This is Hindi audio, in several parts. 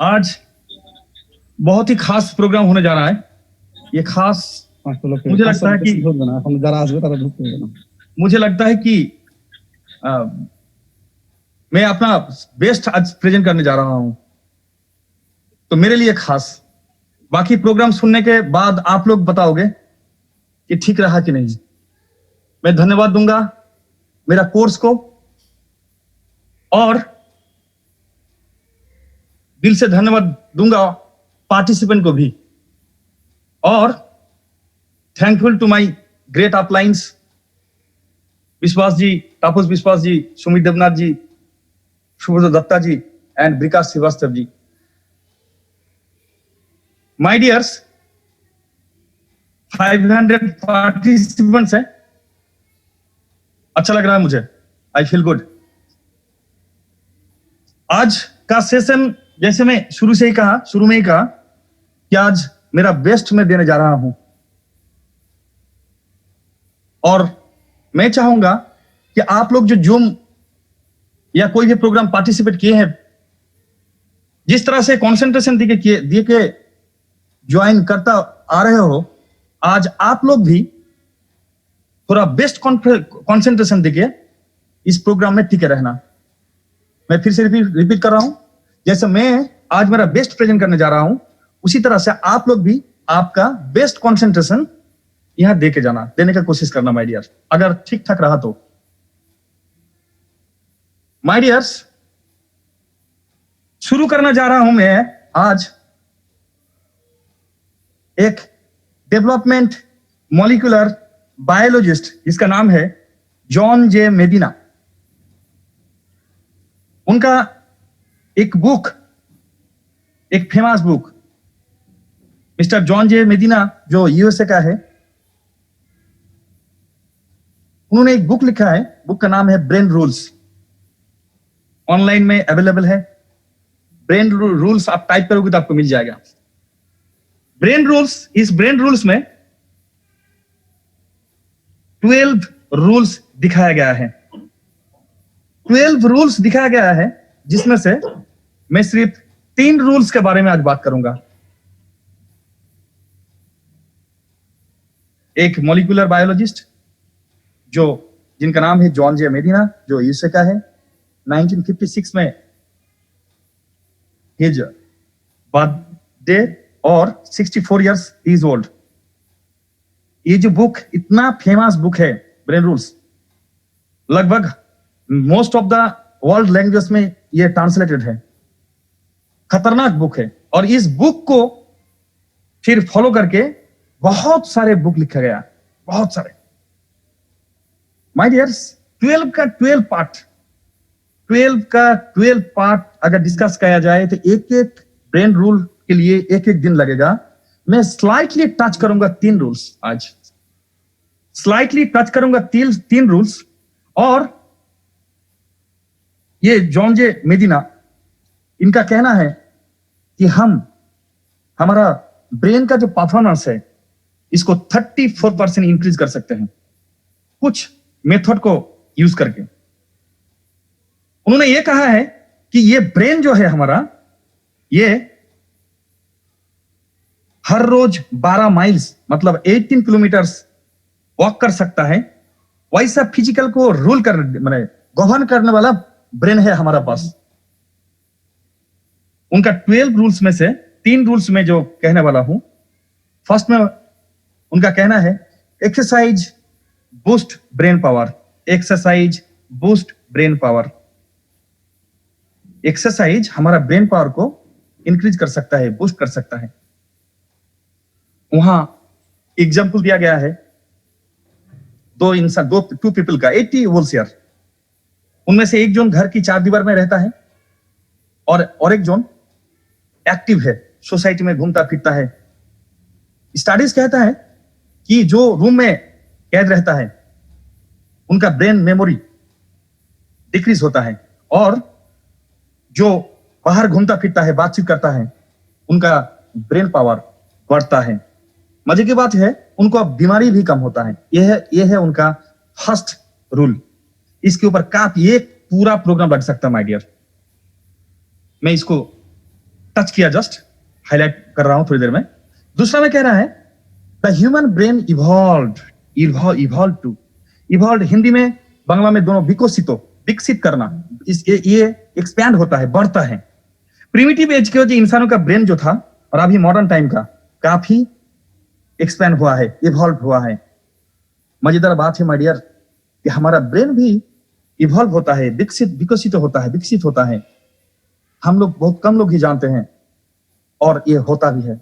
आज बहुत ही खास प्रोग्राम होने जा रहा है। ये खास मुझे लगता है कि मुझे लगता है कि मैं अपना बेस्ट आज प्रेजेंट करने जा रहा हूं, तो मेरे लिए खास। बाकी प्रोग्राम सुनने के बाद आप लोग बताओगे कि ठीक रहा कि नहीं। मैं धन्यवाद दूंगा मेरा कोर्स को और दिल से धन्यवाद दूंगा पार्टिसिपेंट को भी, और thankful to my great uplines Vishwas ji, Tapas Vishwas ji, Sumit Devnath ji, Subrata Dutta ji and Vikas Srivastava ji. My dears, 500 participants हैं। अच्छा लग रहा है मुझे, आई फील गुड। आज का सेशन जैसे मैं शुरू में ही कहा कि आज मेरा बेस्ट मैं देने जा रहा हूं, और मैं चाहूंगा कि आप लोग जो जूम या कोई भी प्रोग्राम पार्टिसिपेट किए हैं, जिस तरह से कंसंट्रेशन दिए के ज्वाइन करता आ रहे हो, आज आप लोग भी थोड़ा बेस्ट कंसंट्रेशन दिए इस प्रोग्राम में टिके रहना। मैं फिर से रिपीट कर रहा हूं, जैसे मैं आज मेरा बेस्ट प्रेजेंट करने जा रहा हूं, उसी तरह से आप लोग भी आपका बेस्ट कंसंट्रेशन यहां देने का कोशिश करना माय डियर। अगर ठीक ठाक रहा तो माय डियर्स, शुरू करना जा रहा हूं मैं आज एक डेवलपमेंट मॉलिक्यूलर बायोलॉजिस्ट जिसका नाम है जॉन जे मेडिना। उनका एक बुक, एक फेमस बुक, मिस्टर जॉन जे मेडिना जो यूएसए का है, उन्होंने एक बुक लिखा है। बुक का नाम है ब्रेन रूल्स। ऑनलाइन में अवेलेबल है। ब्रेन रूल्स आप टाइप करोगे तो आपको मिल जाएगा। ब्रेन रूल्स, इस ब्रेन रूल्स में 12 रूल्स दिखाया गया है। 12 रूल्स दिखाया गया है, जिसमें से मैं सिर्फ 3 रूल्स के बारे में आज बात करूंगा। एक मॉलिक्यूलर बायोलॉजिस्ट जिनका नाम है जॉन जे मेडिना, जो यूएसए का है। 1956 में हिज बर्थडे और 64 इयर्स इज ओल्ड। ये जो बुक इतना फेमस बुक है ब्रेन रूल्स, लगभग most of the world language में ये ट्रांसलेटेड है। खतरनाक बुक है, और इस बुक को फिर फॉलो करके बहुत सारे बुक लिखा गया, बहुत सारे। माय डियर्स, 12 का 12 पार्ट अगर डिस्कस किया जाए तो एक एक ब्रेन रूल के लिए एक एक दिन लगेगा। मैं स्लाइटली टच करूंगा 3 रूल्स आज, स्लाइटली टच करूंगा 3 रूल्स। और ये जॉन जे मेडिना, इनका कहना है कि हमारा ब्रेन का जो परफॉर्मेंस है, इसको 34% इंक्रीज कर सकते हैं कुछ मेथड को यूज करके। उन्होंने ये कहा है कि ये ब्रेन जो है हमारा, ये हर रोज 12 माइल्स मतलब 18 किलोमीटर्स वॉक कर सकता है। वैसा फिजिकल को रूल करने गवर्न करने वाला ब्रेन है हमारा पास। उनका 12 रूल्स में से 3 रूल्स में जो कहने वाला हूं। फर्स्ट में उनका कहना है exercise boost brain power. Exercise boost brain power. Exercise हमारा ब्रेन पावर को इंक्रीज कर सकता है, बूस्ट कर सकता है। वहां एग्जाम्पल दिया गया है टू पीपल का, 80 होल्स ईयर। उनमें से एक जोन घर की 4 दीवार में रहता है, और एक जोन एक्टिव है, सोसाइटी में घूमता फिरता है। स्टडीज कहता है कि जो रूम में कैद रहता है, उनका ब्रेन मेमोरी डिक्रीज होता है, और जो बाहर घूमता फिरता है, बातचीत करता है, उनका ब्रेन पावर बढ़ता है। मजे की बात है, उनको अब बीमारी भी कम होता है। यह है उनका फर्स्ट रूल। इसके ऊपर काफी एक पूरा प्रोग्राम लग सकता है माय डियर। मैं इसको टच किया, जस्ट हाईलाइट कर रहा हूं थोड़ी देर में। दूसरा में कह रहा है the human brain evolve to, evolve Hindi में बांग्ला में दोनों विकसित करना, ये एक्सपैंड होता है, बढ़ता है। प्रिमिटिव एज के वजह इंसानों का ब्रेन जो था और अभी मॉडर्न टाइम का काफी एक्सपैंड हुआ है, इवॉल्व हुआ है। मजेदार बात है माय डियर कि हमारा ब्रेन भी इवॉल्व होता है, विकसित होता है। हम लोग बहुत कम लोग ही जानते हैं और ये होता भी है।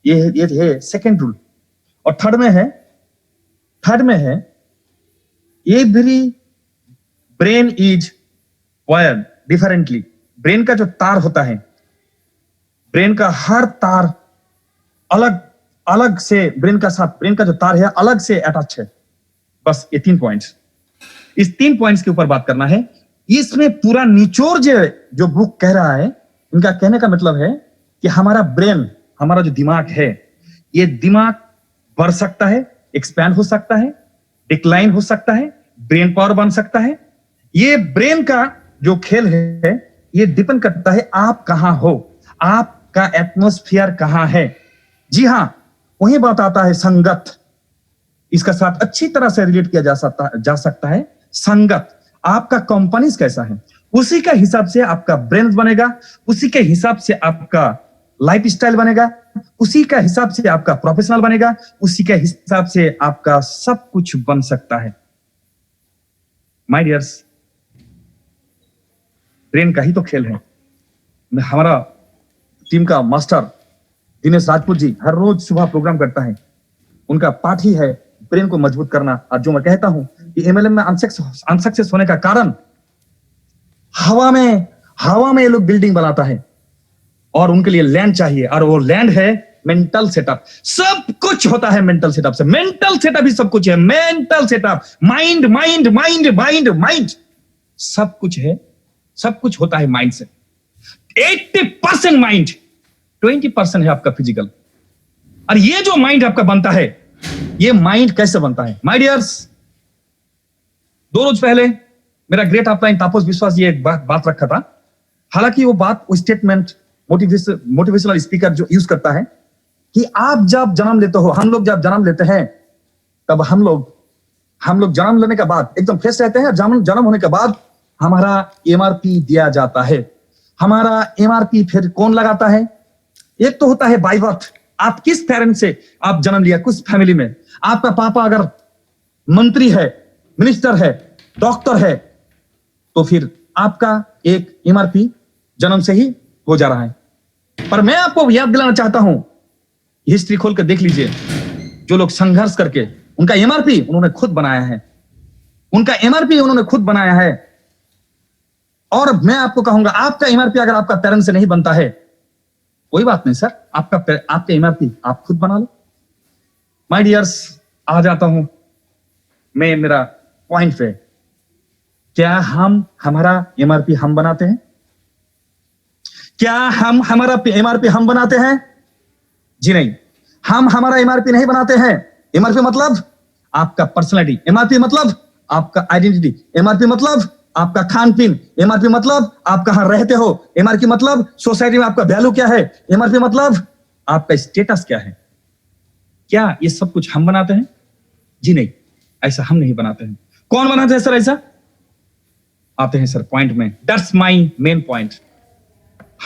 ये है सेकेंड रूल। और थर्ड में है every brain is wired differently. Brain का जो तार होता है, ब्रेन का हर तार अलग से ब्रेन का जो तार है अलग से अटैच है। बस ये 3 पॉइंट्स, इस 3 पॉइंट्स के ऊपर बात करना है। इसमें पूरा निचोड़ जो बुक कह रहा है, इनका कहने का मतलब है कि हमारा ब्रेन, हमारा जो दिमाग है, ये दिमाग बढ़ सकता है, एक्सपैंड हो सकता है, डिक्लाइन हो सकता है, ब्रेन पावर बन सकता है। ये ब्रेन का जो खेल है, ये डिपेंड करता है आप कहां हो, आपका एटमॉस्फेयर कहां है। जी हां, वही बात आता है संगत। इसका साथ अच्छी तरह से रिलेट किया जा सकता है संगत। आपका कंपनीज कैसा है, उसी का हिसाब से आपका ब्रेन बनेगा, उसी के हिसाब से आपका लाइफ स्टाइल बनेगा, उसी का हिसाब से आपका प्रोफेशनल बनेगा, उसी के हिसाब से आपका सब कुछ बन सकता है। माय डियर्स, ब्रेन का ही तो खेल है। हमारा टीम का मास्टर दिनेश राजपूत जी हर रोज सुबह प्रोग्राम करता है। उनका पाठ ही है ब्रेन को मजबूत करना। और जो मैं कहता हूं कि एमएलएम में अनसक्सेस होने का कारण हवा में ये लोग बिल्डिंग बनाता है और उनके लिए लैंड चाहिए, और वो लैंड है मेंटल सेटअप। सब कुछ होता है मेंटल सेटअप से। मेंटल सेटअप ही सब कुछ है। Mental setup, mind mind mind mind mind, सब कुछ है, सब कुछ होता है माइंड से। 80% माइंड, 20% है आपका फिजिकल। और ये जो माइंड आपका बनता है, ये माइंड कैसे बनता है माय डियर्स? 2 रोज पहले मेरा ग्रेट अपलाइन तापस विश्वास जी एक बात रखा था। हालांकि वो बात, वो स्टेटमेंट मोटिवेशनल स्पीकर जो यूज करता है कि आप जब जन्म लेते हो, हम लोग जब जन्म लेते हैं, तब हम लोग जन्म लेने के बाद एकदम फ्रेश रहते हैं। जन्म होने के बाद हमारा एमआरपी दिया जाता है। हमारा एमआरपी फिर कौन लगाता है? एक तो होता है बाय बर्थ, आप किस पेरेंट से आप जन्म लिया, किस फैमिली में। आपका पापा अगर मंत्री है, मिनिस्टर है, डॉक्टर है, तो फिर आपका एक एमआरपी जन्म से ही हो जा रहा है। पर मैं आपको याद दिलाना चाहता हूं, हिस्ट्री खोल कर देख लीजिए, जो लोग संघर्ष करके उनका एमआरपी उन्होंने खुद बनाया है, उनका एमआरपी उन्होंने खुद बनाया है। और मैं आपको कहूंगा, आपका एमआरपी अगर आपका पेरेंट से नहीं बनता है, कोई बात नहीं सर, आपका एमआरपी आप खुद बना लो। माय डियर्स, आ जाता हूं मैं मेरा पॉइंट पे। क्या हमारा एमआरपी हम बनाते हैं? क्या हमारा एमआरपी हम बनाते हैं? जी नहीं, हमारा एमआरपी नहीं बनाते हैं। एमआरपी मतलब आपका पर्सनैलिटी, एमआरपी मतलब आपका आइडेंटिटी, एमआरपी मतलब आपका खान पीन, एमआरपी मतलब आप कहां रहते हो, एमआरपी मतलब सोसाइटी में आपका वैल्यू क्या है, एमआरपी मतलब आपका स्टेटस क्या है। क्या ये सब कुछ हम बनाते हैं? जी नहीं, ऐसा हम नहीं बनाते हैं। कौन बनाते हैं सर ऐसा? आते हैं सर पॉइंट में। That's my main point.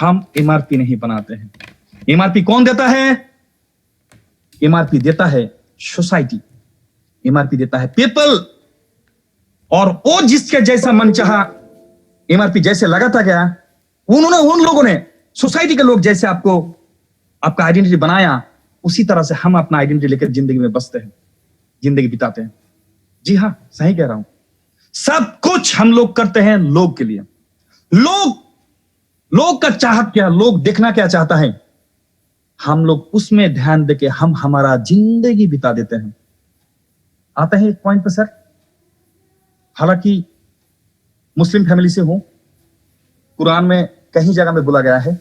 हम एमआरपी नहीं बनाते हैं। एमआरपी कौन देता है? एमआरपी देता है सोसाइटी, एमआरपी देता है पीपल। और वो जिसके जैसा मन चाहा एमआरपी जैसे लगाता गया, उन लोगों ने, सोसाइटी के लोग जैसे आपको आपका आइडेंटिटी बनाया, उसी तरह से हम अपना आइडेंटिटी लेकर जिंदगी में बसते हैं, जिंदगी बिताते हैं। जी हां, सही कह रहा हूं। सब कुछ हम लोग करते हैं लोग के लिए। लोग का चाहत क्या, लोग देखना क्या चाहता है, हम लोग उसमें ध्यान देके हम हमारा जिंदगी बिता देते हैं। आते हैं एक पॉइंट पे सर। हालांकि मुस्लिम फैमिली से हूं, कुरान में कहीं जगह में बोला गया है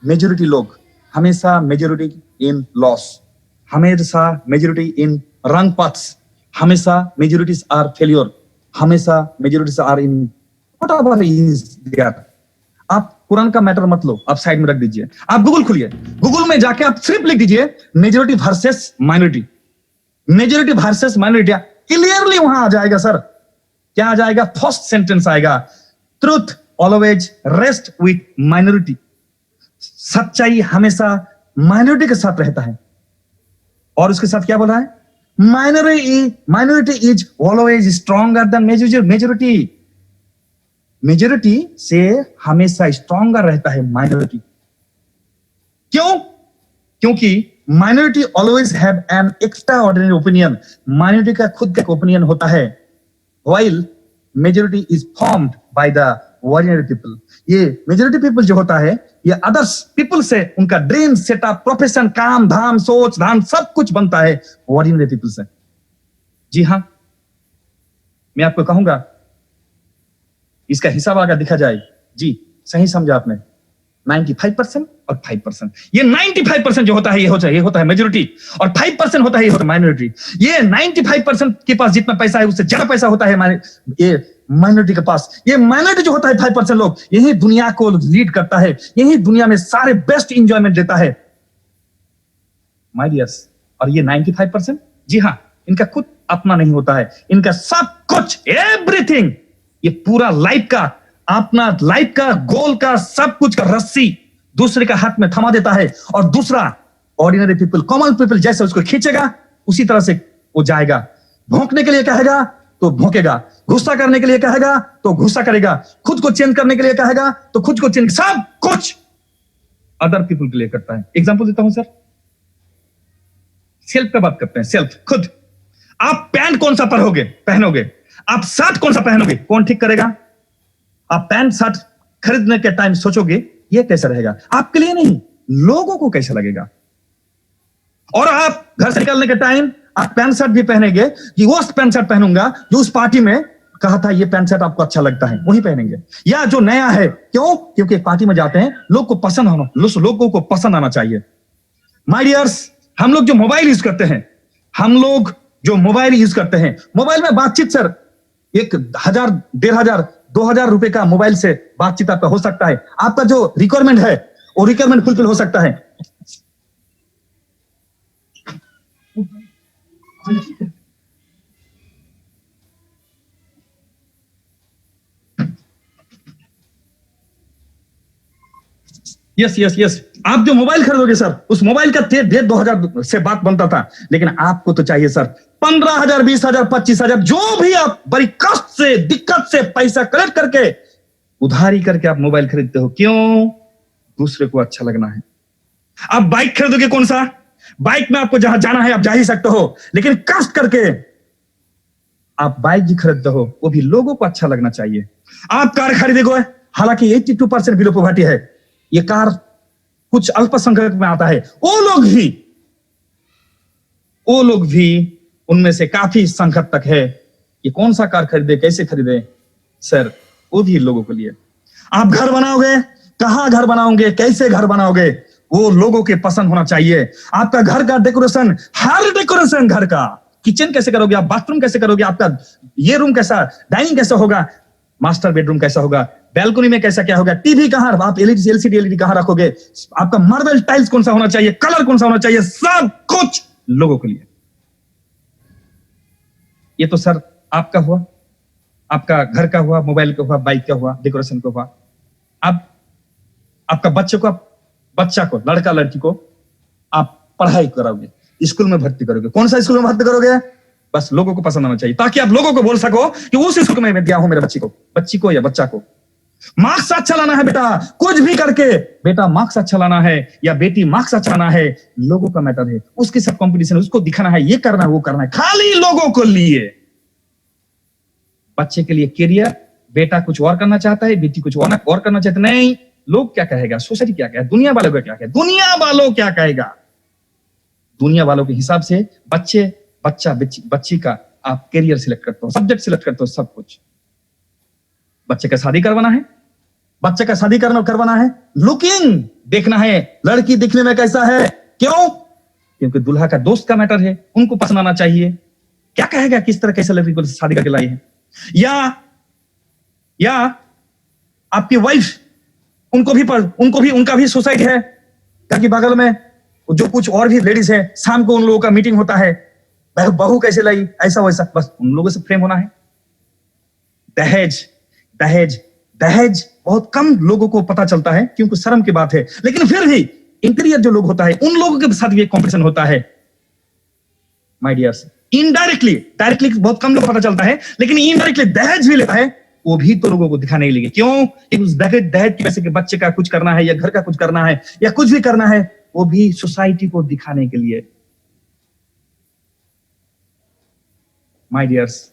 मेजॉरिटी लोग हमेशा मेजॉरिटी इन लॉस, हमेशा मेजॉरिटी इन रंग पाथ्स, हमेशा मेजॉरिटीज आर फेलियर, हमेशा majorities are in whatever is there. आप कुरान का मैटर मत लो, आप साइड में रख दीजिए। आप गूगल खोलिए, गूगल में जाके आप सिर्फ लिख दीजिए majority versus minority, majority versus minority, clearly वहां आ जाएगा सर। क्या आ जाएगा? फर्स्ट सेंटेंस आएगा, truth always rest with minority. सच्चाई हमेशा माइनॉरिटी के साथ रहता है। और उसके साथ क्या बोला है? Minority is always stronger than majority. Majority से हमेशा स्ट्रॉन्गर रहता है माइनॉरिटी। क्यों? क्योंकि minority always have an extra ordinary opinion. Minority का खुद का ओपिनियन होता है, while majority is formed by the ordinary people. ये मेजोरिटी पीपल जो होता है, ये अदर्स पीपल से उनका ड्रीम, सेटअप, प्रोफेशन, काम धाम, सोच धाम सब कुछ बनता है ऑर्डिनरी पीपल से। जी हां, मैं आपको कहूंगा इसका हिसाब अगर देखा जाए, जी सही समझा आपने, 95% और 5%। ये 95% जो होता है ये होता है मेजोरिटी, और 5% होता है ये होता है माइनॉरिटी। ये 95% के पास जितना पैसा है उससे ज्यादा पैसा होता है ये माइनॉरिटी के पास। ये माइनॉरिटी जो होता है 5% लोग, यही दुनिया को लीड करता है, यही दुनिया में सारे बेस्ट इंजॉयमेंट देता है माय डियर्स। और ये 95%, जी हाँ, इनका खुद अपना नहीं होता है, इनका सब कुछ, एवरीथिंग, ये पूरा लाइफ का, अपना लाइफ का, गोल का, सब कुछ का रस्सी दूसरे का हाथ में थमा देता है, और दूसरा ऑर्डिनरी पीपल, कॉमन पीपल जैसे उसको खींचेगा उसी तरह से वो जाएगा। भौंकने के लिए कहेगा तो भौंकेगा, गुस्सा करने के लिए कहेगा तो गुस्सा करेगा, खुद को चेंज करने के लिए कहेगा तो खुद को चेंज, सब कुछ अदर पीपल के लिए करता है। एग्जांपल देता हूं सर, सेल्फ पे बात करते हैं। सेल्फ, खुद। आप पैंट कौन सा पहनोगे, आप शर्ट कौन सा पहनोगे, कौन ठीक करेगा? आप पैंट शर्ट खरीदने के टाइम सोचोगे ये कैसा रहेगा, आपके लिए नहीं, लोगों को कैसा लगेगा। और आप घर से निकलने के टाइम आप पैंट शर्ट भी पहनेंगे कि वो पैंट शर्ट पहनूंगा जो उस पार्टी में कहा था ये पैंट शर्ट आपको अच्छा लगता है, वही पहनेंगे, या जो नया है। क्यों? क्योंकि पार्टी में जाते हैं, लोगों को पसंद आना चाहिए। माय डियर्स, हम लोग जो मोबाइल यूज करते हैं, मोबाइल में बातचीत सर 1,000, 1,500, 2,000 रुपए का मोबाइल से बातचीत आपका हो सकता है। आपका जो रिक्वायरमेंट है वो रिक्वायरमेंट फुलफिल हो सकता है। यस, आप जो मोबाइल खरीदोगे सर, उस मोबाइल का 1,500 से बात बनता था, लेकिन आपको तो चाहिए सर 15,000, 20,000, 25,000, जो भी आप बड़ी कष्ट से, दिक्कत से पैसा कलेक्ट करके, उधारी करके आप मोबाइल खरीदते हो। क्यों? दूसरे को अच्छा लगना है। आप बाइक खरीदोगे कौन सा? बाइक में आपको जहां जाना है आप जा ही सकते हो, लेकिन कष्ट करके आप बाइक जी खरीदते हो, वो भी लोगों को अच्छा लगना चाहिए। आप कार खरीदोगे, हालांकि 82% बिलो पॉवर्टी है, ये कार कुछ अल्पसंख्यक में आता है, वो लोग भी उनमें से काफी संख्यक तक है। ये कौन सा कार खरीदे, कैसे खरीदे सर, वो भी लोगों के लिए। आप घर बनाओगे, कहां घर बनाओगे, कैसे घर बनाओगे, वो लोगों के पसंद होना चाहिए। आपका घर का डेकोरेशन, हर डेकोरेशन घर का, किचन कैसे करोगे आप, बाथरूम कैसे करोगे, आपका ये रूम कैसा, डाइनिंग कैसा होगा, मास्टर बेडरूम कैसा होगा, बैल्कनी में कैसा क्या होगा, टीवी कहां, आप एलसीडी कहां रखोगे, आपका मार्बल टाइल्स कौन सा होना चाहिए, कलर कौन सा होना चाहिए, सब कुछ लोगों के लिए। ये तो सर आपका हुआ, आपका घर का हुआ, मोबाइल का हुआ, बाइक का हुआ, डेकोरेशन का हुआ। अब आपका बच्चा को, लड़का लड़की को आप पढ़ाई कराओगे, स्कूल में भर्ती करोगे, कौन सा स्कूल में भर्ती करोगे? बस लोगों को पसंद आना चाहिए, ताकि आप लोगों को बोल सको कि उस स्कूल में मैं दिया हूं मेरे बच्ची को या बच्चा को। मार्क्स अच्छा लाना है बेटा, कुछ भी करके बेटा मार्क्स अच्छा लाना है, या बेटी मार्क्स अच्छा लाना है, लोगों का मैटर है, उसके साथ कंपटीशन, उसको दिखाना है, ये करना है, वो करना है, खाली लोगों को लिए। बच्चे के लिए कैरियर, बेटा कुछ और करना चाहता है, बेटी कुछ और करना चाहती है, नहीं, लोग क्या कहेगा, सोसाइटी क्या कहेगा, दुनिया वालों क्या कहेगा, दुनिया वालों के हिसाब से बच्ची का आप कैरियर सिलेक्ट करते हो, सब्जेक्ट सिलेक्ट करते हो, सब कुछ। बच्चे का शादी करवाना है, लुकिंग देखना है, लड़की दिखने में कैसा है, क्यों? क्योंकि दूल्हा का दोस्त का मैटर है, उनको पसंद आना चाहिए। क्या कहेगा, किस तरह कैसे लड़की को शादी करके लाई है, या आपकी वाइफ उनका भी सुसाइड है, ताकि बगल में जो कुछ और भी लेडीज है, शाम को उन लोगों का मीटिंग होता है, बहू कैसे लाई, ऐसा वैसा, बस उन लोगों से प्रेम होना है। दहेज दहेज दहेज बहुत कम लोगों को पता चलता है, क्योंकि शर्म की बात है, लेकिन फिर भी इंटीरियर जो लोग होता है, उन लोगों के साथ भी एक कॉम्पिटिशन होता है माय डियर्स। इनडायरेक्टली, डायरेक्टली बहुत कम लोग पता चलता है, लेकिन इनडायरेक्टली दहेज भी लेता है, वो भी तो लोगों को दिखाने के लिए। क्यों? कि उस दहेज की वजह से बच्चे का कुछ करना है, या घर का कुछ करना है, या कुछ भी करना है, वो भी सोसाइटी को दिखाने के लिए। माय डियर्स,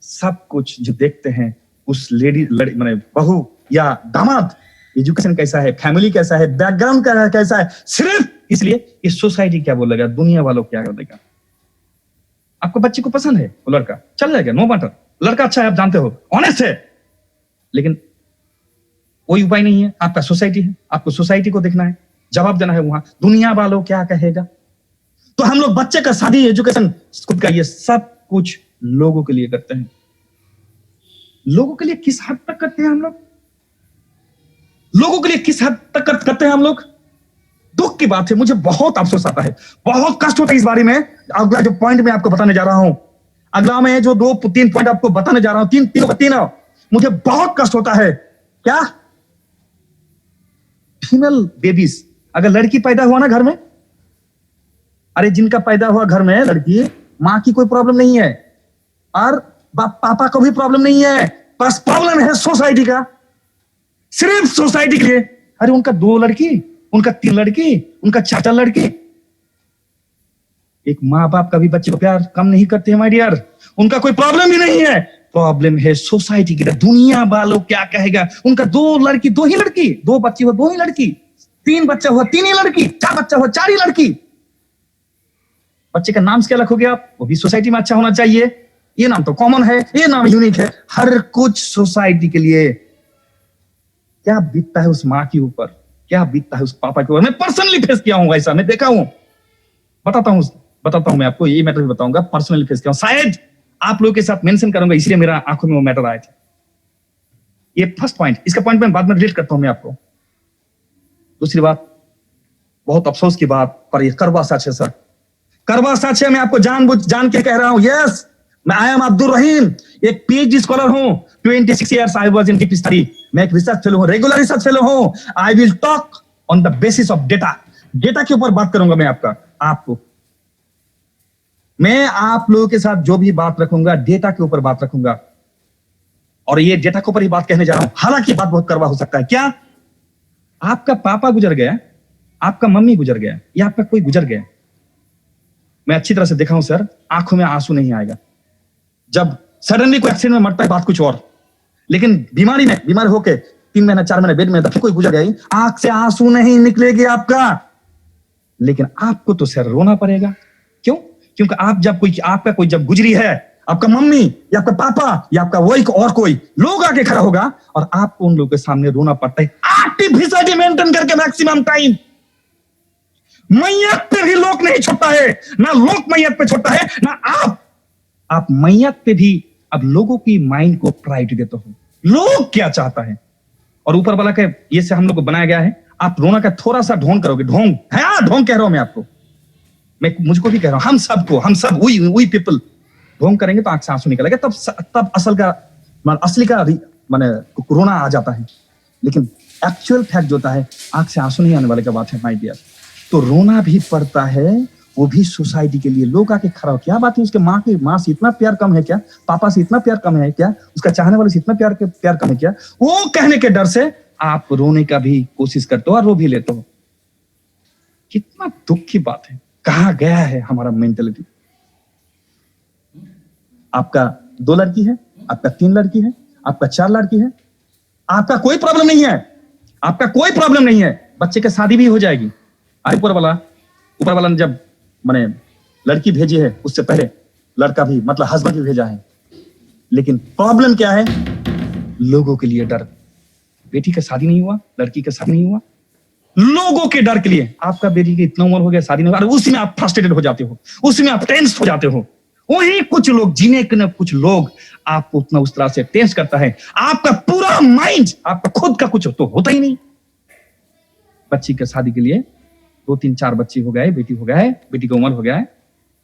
सब कुछ जो देखते हैं उस माने बहू या दामाद, एजुकेशन कैसा है, फैमिली कैसा है, बैकग्राउंड कैसा है, सिर्फ इसलिए इस सोसाइटी क्या बोलेगा, दुनिया वालों क्या बोलेगा। आपको बच्चे को पसंद है, वो लड़का चल जाएगा, नो मैटर, लड़का अच्छा है, आप जानते हो, ऑनेस्ट है, लेकिन कोई उपाय नहीं है। आपका सोसाइटी है, आपको सोसाइटी को देखना है, जवाब देना है वहां, दुनिया वालों क्या कहेगा। तो हम लोग बच्चे का शादी, एजुकेशन, खुद का, ये सब कुछ लोगों के लिए करते हैं। लोगों के लिए किस हद तक करते हैं हम लोग? लोगों के लिए किस हद तक करते हैं हम लोग? दुख की बात है, मुझे बहुत अफसोस आता है, बहुत कष्ट होता है इस बारे में। अगला जो पॉइंट मैं आपको बताने जा रहा हूं, अगला मैं जो 2-3 पॉइंट आपको बताने जा रहा हूं, तीन मुझे बहुत कष्ट होता है। क्या? फीमेल बेबीज, अगर लड़की पैदा हुआ ना घर में, अरे जिनका पैदा हुआ घर में लड़की, मां की कोई प्रॉब्लम नहीं है और पापा को भी प्रॉब्लम नहीं है, बस प्रॉब्लम है सोसाइटी का, सिर्फ सोसाइटी के लिए। अरे उनका 2 लड़की, उनका 3 लड़की, उनका 4 लड़की, एक माँ बाप का भी बच्चे को प्यार कम नहीं करते हैं माय डियर। उनका कोई प्रॉब्लम ही नहीं है, प्रॉब्लम है सोसाइटी की, दुनिया वालों क्या कहेगा। उनका 2 लड़की 2 ही लड़की, 2 बच्चे हुआ 2 ही लड़की, 3 बच्चा हुआ 3 ही लड़की, 4 बच्चा हुआ 4 ही लड़की। बच्चे का नाम क्या रखोगे आप? वो भी सोसाइटी में अच्छा होना चाहिए, ये नाम तो कॉमन है, ये नाम यूनिक है, हर कुछ सोसाइटी के लिए। क्या बीतता है उस माँ के ऊपर, क्या बीतता है उस पापा के ऊपर। मैं पर्सनली फेस किया हूं, ऐसा मैं देखा हूं, बताता हूं मैं आपको, ये मैटर भी बताऊंगा, पर्सनली फेस किया हूं, शायद आप लोगों के साथ मेंशन करूंगा, इसलिए मेरा आंखों में वो मैटर आए थे। ये फर्स्ट पॉइंट, इसका पॉइंट मैं बाद में रिलेट करता हूं मैं आपको। दूसरी बात, बहुत अफसोस की बात, पर ये करवा सच है सर, करवा सच है। मैं आपको जान के कह रहा हूं, यस, मैं आई एम अब्दुल रहीम, एक पीएचडी स्कॉलर हूं, 26 years I was in deep study, मैं एक रिसर्च फेलो हूं, रेगुलर रिसर्च फेलो हूं। I will talk on the basis of data, data के ऊपर बात करूंगा मैं मैं आप लोगों के साथ जो भी बात रखूंगा, डेटा के ऊपर बात रखूंगा, और ये डेटा के ऊपर ही बात कहने जा रहा हूं। हालांकि बात बहुत करवा हो सकता है। क्या आपका पापा गुजर गया, आपका मम्मी गुजर गया, या आपका कोई गुजर गया, मैं अच्छी तरह से देखा हूं सर, आंखों में आंसू नहीं आएगा। जब सडनली कोई एक्सीडेंट में मरता है बात कुछ और, लेकिन बीमार होके 3 महीना 4 महीने बेड में फिर कोई गुजर गई, आंख से आंसू नहीं निकलेगी आपका, लेकिन आपको तो सर रोना पड़ेगा। क्यों? क्योंकि आपका कोई जब गुजरी है, आपका मम्मी या आपका पापा या आपका वही और कोई लोग आके खड़ा होगा, और आपको उन लोगों के सामने रोना पड़ता है, आर्टिफिशियलिटी मेंटेन करके मैक्सिमम टाइम। मैयत पे भी लोग नहीं छोड़ता है, ना लोग मैयत पे छोड़ता है, ना आप मैयत पे भी अब लोगों की माइंड को प्रायोरिटी देते हो, लोग क्या चाहता है। और ऊपर वाला के ये से हम लोग को बनाया गया है, आप रोना का थोड़ा सा ढोंग करोगे, ढोंग कह रहा हूं मैं आपको, मैं मुझको भी कह रहा हूं, हम सब वी पीपल ढोंग करेंगे तो आंख से आंसू निकलेगा, तब असली का माने रोना आ जाता है। लेकिन एक्चुअल फैक्ट जो होता है, आंख से आंसू नहीं आने वाले का बात है माय डियर। तो रोना भी पड़ता है, वो भी सोसाइटी के लिए। लोग आके खड़ा हो, क्या बात है, उसके माँ से इतना प्यार कम है क्या, पापा से इतना प्यार कम है क्या, उसका चाहने वाले से इतना प्यार कम है क्या, वो कहने के डर से आप रोने का भी कोशिश करते हो और रो भी लेते हो। कितना दुख की बात है, कहां गया है हमारा मेंटेलिटी। आपका 2 लड़की है, आपका 3 लड़की है, आपका 4 लड़की है, आपका कोई प्रॉब्लम नहीं है, बच्चे की शादी भी हो जाएगी। ऊपर वाला ने जब मैंने लड़की भेजी है, उससे पहले लड़का भी मतलब हस्बैंड भी भेजा है, लेकिन प्रॉब्लम क्या है, लोगों के लिए डर। बेटी का शादी नहीं हुआ, लड़की का शादी नहीं हुआ, लोगों के डर के लिए। आपका बेटी की इतना उम्र हो गया, शादी नहीं हुआ, उसी में आप फ्रस्ट्रेटेड हो जाते हो, उसी में आप टेंस हो जाते हो, वही कुछ लोग, जीने के कुछ लोग आपको उतना उस तरह से टेस्ट करता है, आपका पूरा माइंड, आपका खुद का कुछ तो होता ही नहीं। बच्ची के शादी के लिए 2 3 4 बच्चे हो गए, बेटी हो गए, बेटी की उम्र हो गया है,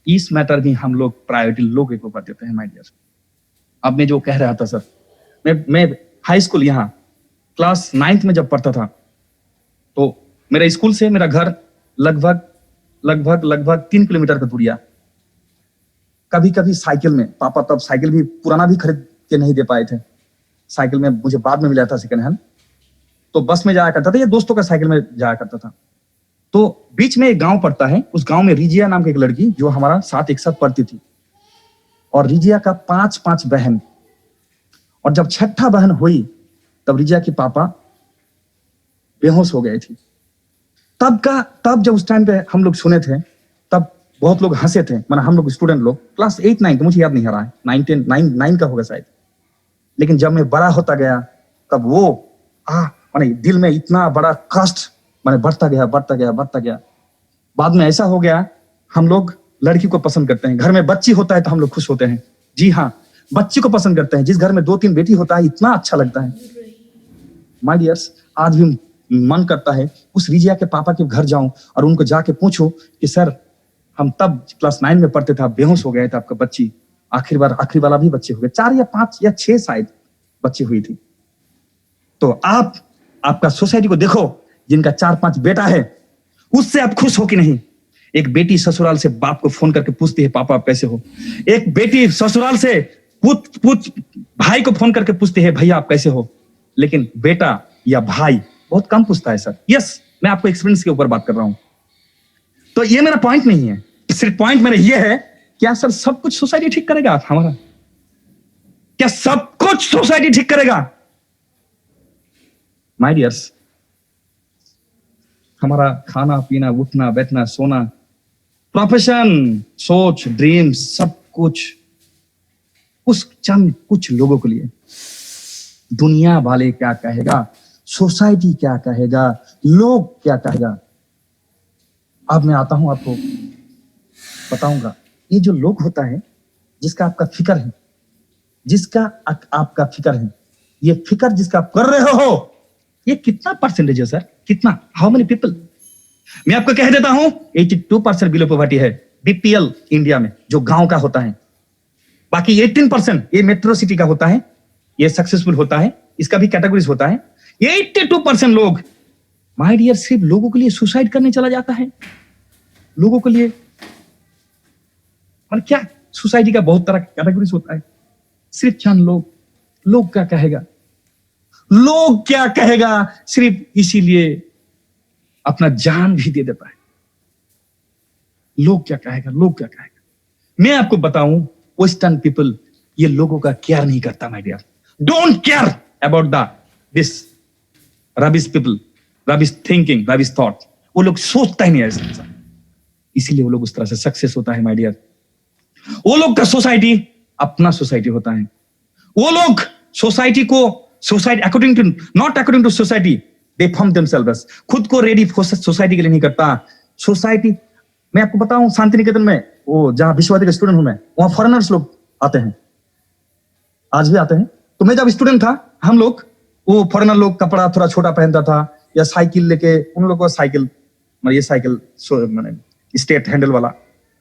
इस मैटर में हम लोग प्रायोरिटी लोग के ऊपर देते हैं माय डियर। अब मैं जो कह रहा था सर, मैं हाई स्कूल यहाँ क्लास 9th में जब पढ़ता था, तो मेरे स्कूल से मेरा घर लगभग 3 किलोमीटर का दूरिया। कभी कभी साइकिल में, पापा तब साइकिल भी पुराना भी खरीद के नहीं दे पाए थे, साइकिल में मुझे बाद में मिला था सेकंड हैंड, तो बस में जाया करता था या दोस्तों का साइकिल में जाया करता था। तो बीच में एक गांव पड़ता है, उस गांव में रिजिया नाम की एक लड़की जो हमारा साथ एक साथ पढ़ती थी, और रिजिया का 5 बहन, और जब 6ठा बहन हुई तब रिजिया के पापा बेहोश हो गए थे। तब जब उस टाइम पे हम लोग सुने थे, तब बहुत लोग हंसे थे, मतलब हम लोग स्टूडेंट लोग, क्लास 8 9 मुझे याद नहीं आ रहा है, 9 का होगा शायद। लेकिन जब मैं बड़ा होता गया तब वो माने दिल में इतना बड़ा कष्ट माने बढ़ता गया। बाद में ऐसा हो गया, हम लोग लड़की को पसंद करते हैं, घर में बच्ची होता है तो हम लोग खुश होते हैं। जी हाँ, बच्ची को पसंद करते हैं। जिस घर में 2 3 बेटी होता है इतना अच्छा लगता है माय डियर्स। आज भी मन करता है उस रिजिया के पापा के घर जाऊं और उनको जाके पूछूं कि सर, हम तब क्लास 9 में पढ़ते थे, बेहोश हो गए थे, आपका बच्ची आखिरी वाला भी बच्चे हो गए, 4 या 5 या 6 शायद बच्ची हुई थी। तो आपका सोसाइटी को देखो, जिनका 4 5 बेटा है, उससे आप खुश हो कि नहीं? एक बेटी ससुराल से बाप को फोन करके पूछती है पापा आप कैसे हो। एक बेटी ससुराल से भाई को फोन करके पूछती है भैया आप कैसे हो। लेकिन बेटा या भाई बहुत कम पूछता है सर। यस, मैं आपको एक्सपीरियंस के ऊपर बात कर रहा हूं। तो ये मेरा पॉइंट नहीं है, सिर्फ पॉइंट मेरा ये है, क्या सर सब कुछ सोसाइटी ठीक करेगा हमारा? क्या सब कुछ सोसाइटी ठीक करेगा? माय डियर्स, हमारा खाना पीना, उठना बैठना, सोना, प्रोफेशन, सोच, ड्रीम्स, सब कुछ उस चंद कुछ लोगों के लिए। दुनिया वाले क्या कहेगा, सोसाइटी क्या कहेगा, लोग क्या कहेगा। अब मैं आता हूं, आपको बताऊंगा, ये जो लोग होता है जिसका आपका फिक्र है, आपका फिक्र है, ये फिक्र जिसका आप कर रहे हो, ये कितना परसेंटेज है सर? कितना? How many people? मैं आपको कह देता हूं 82% बिलो पॉवर्टी है बीपीएल इंडिया में, जो गांव का होता है। बाकी 18% ये मेट्रो सिटी का होता है, ये सक्सेसफुल होता है, इसका भी कैटेगरीज होता है। 82% लोग माय डियर सिर्फ लोगों के लिए सुसाइड करने चला जाता है। लोगों के लिए, और क्या सोसाइटी का बहुत तरह का कैटेगरीज होता है। सिर्फ चंद लोग क्या कहेगा, लोग क्या कहेगा, सिर्फ इसीलिए अपना जान भी दे देता है। लोग क्या कहेगा। मैं आपको बताऊं, वेस्टर्न पीपल ये लोगों का केयर नहीं करता my dear. Don't care about this rubbish people, rubbish thinking, rubbish thought. वो लोग सोचता ही नहीं है ऐसा, इसीलिए वो लोग उस तरह से सक्सेस होता है माय डियर। वो लोग का सोसाइटी अपना सोसाइटी होता है। वो लोग society according to, not according to society, they form themselves. खुद को रेडी सोसाइटी के लिए नहीं करता। सोसाइटी, मैं आपको बताऊं, शांति निकेतन में, वो जहां विश्वविद्यालय का स्टूडेंट हूं मैं, वहां फॉरेनर्स लोग आते हैं, आज भी आते हैं। तो मैं जब स्टूडेंट था, हम लोग, वो फॉरेनर लोग कपड़ा थोड़ा छोटा पहनता था, या साइकिल लेके, उन लोगों का साइकिल, ये साइकिल स्टेट हैंडल वाला,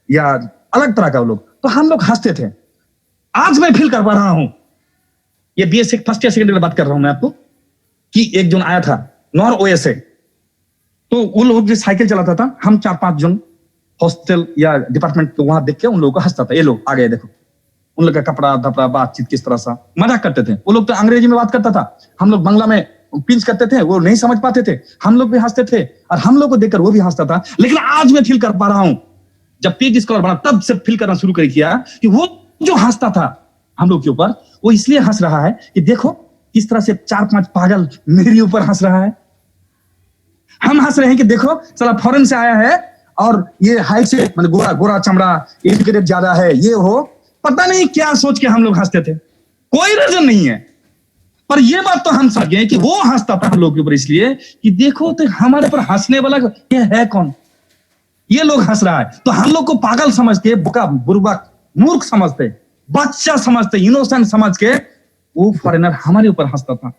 या अलग तरह का वो लोग, तो हम लोग हंसते थे। आज मैं फील कर पा रहा हूं, ये BSc first year second year बात कर रहा हूं मैं आपको, कि एक जन आया था नॉर्वे से, तो वो लोग जो साइकिल चलाता था, हम 4 5 जन हॉस्टल या डिपार्टमेंट को वहां देख के उन लोगों को हंसता था, ये लोग आ गए देखो। उन लोग का कपड़ा धपड़ा, बातचीत किस तरह सा, मजाक करते थे। वो लोग तो अंग्रेजी में बात करता था, हम लोग बांग्ला में पिंच करते थे, वो नहीं समझ पाते थे, हम लोग भी हंसते थे, और हम लोग को देखकर वो भी हंसता था। लेकिन आज मैं फील कर पा रहा हूं, जब पीक स्कॉलर बना तब से फील करना शुरू कर किया कि वो जो हंसता था हम लोग के ऊपर, वो इसलिए हंस रहा है कि देखो किस तरह से 4 5 पागल मेरे ऊपर हंस रहा है। हम हंस रहे हैं कि देखो साला फॉरेन से आया है, और ये हाइट से, मतलब गोरा चमड़ा, एजुकेटेड ज्यादा है, ये हो, पता नहीं क्या सोच के हम लोग हंसते थे। कोई रीजन नहीं है, पर ये बात तो हम समझ गए कि वो हंसता था हम लोग के ऊपर इसलिए कि देखो तो हमारे पर हंसने वाला ये है कौन, ये लोग हंस रहा है, तो हम लोग को पागल समझ के, बुका बुरबक मूर्ख समझते, बच्चा समझते, इनोसेंट समझ के वो फॉरेनर हमारे ऊपर हंसता था।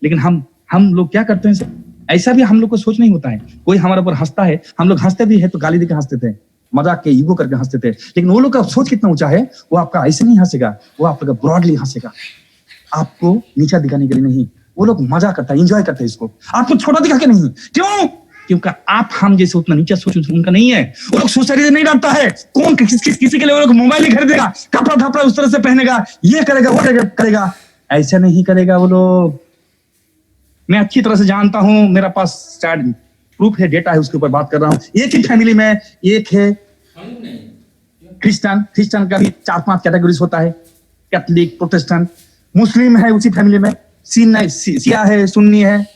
लेकिन हम लोग क्या करते हैं सर, ऐसा भी हम लोग को सोच नहीं होता है। कोई हमारे ऊपर हंसता है, हम लोग हंसते भी है तो गाली देके हंसते थे, मजाक के ईगो करके हंसते थे। लेकिन वो लोग का सोच कितना ऊंचा है, वो आपका ऐसे नहीं हंसेगा, वो आपका ब्रॉडली हंसेगा, आपको नीचा दिखाने के लिए नहीं। वो लोग मजा करता है, एंजॉय करते हैं इसको, आपको छोटा दिखा के नहीं। क्यों? क्योंकि आप हम जैसे उतना नीचा सोच उनका नहीं है। वो लोग सोसाइटी से नहीं डरता है। कौन किसी के लिए वो लोग मोबाइल नहीं खरीदेगा, कपड़ा धपड़ा उस तरह से पहनेगा, ये करेगा वो करेगा, ऐसा नहीं करेगा वो लोग। मैं अच्छी तरह से जानता हूं, मेरा पास शायद प्रूफ है, डेटा है, उसके ऊपर बात कर रहा हूं। एक ही फैमिली में एक है क्रिश्चियन का भी 4-5 कैटेगरीज होता है, कैथलिक, प्रोटेस्टेंट, मुस्लिम है उसी फैमिली में, शिया है, सुन्नी है,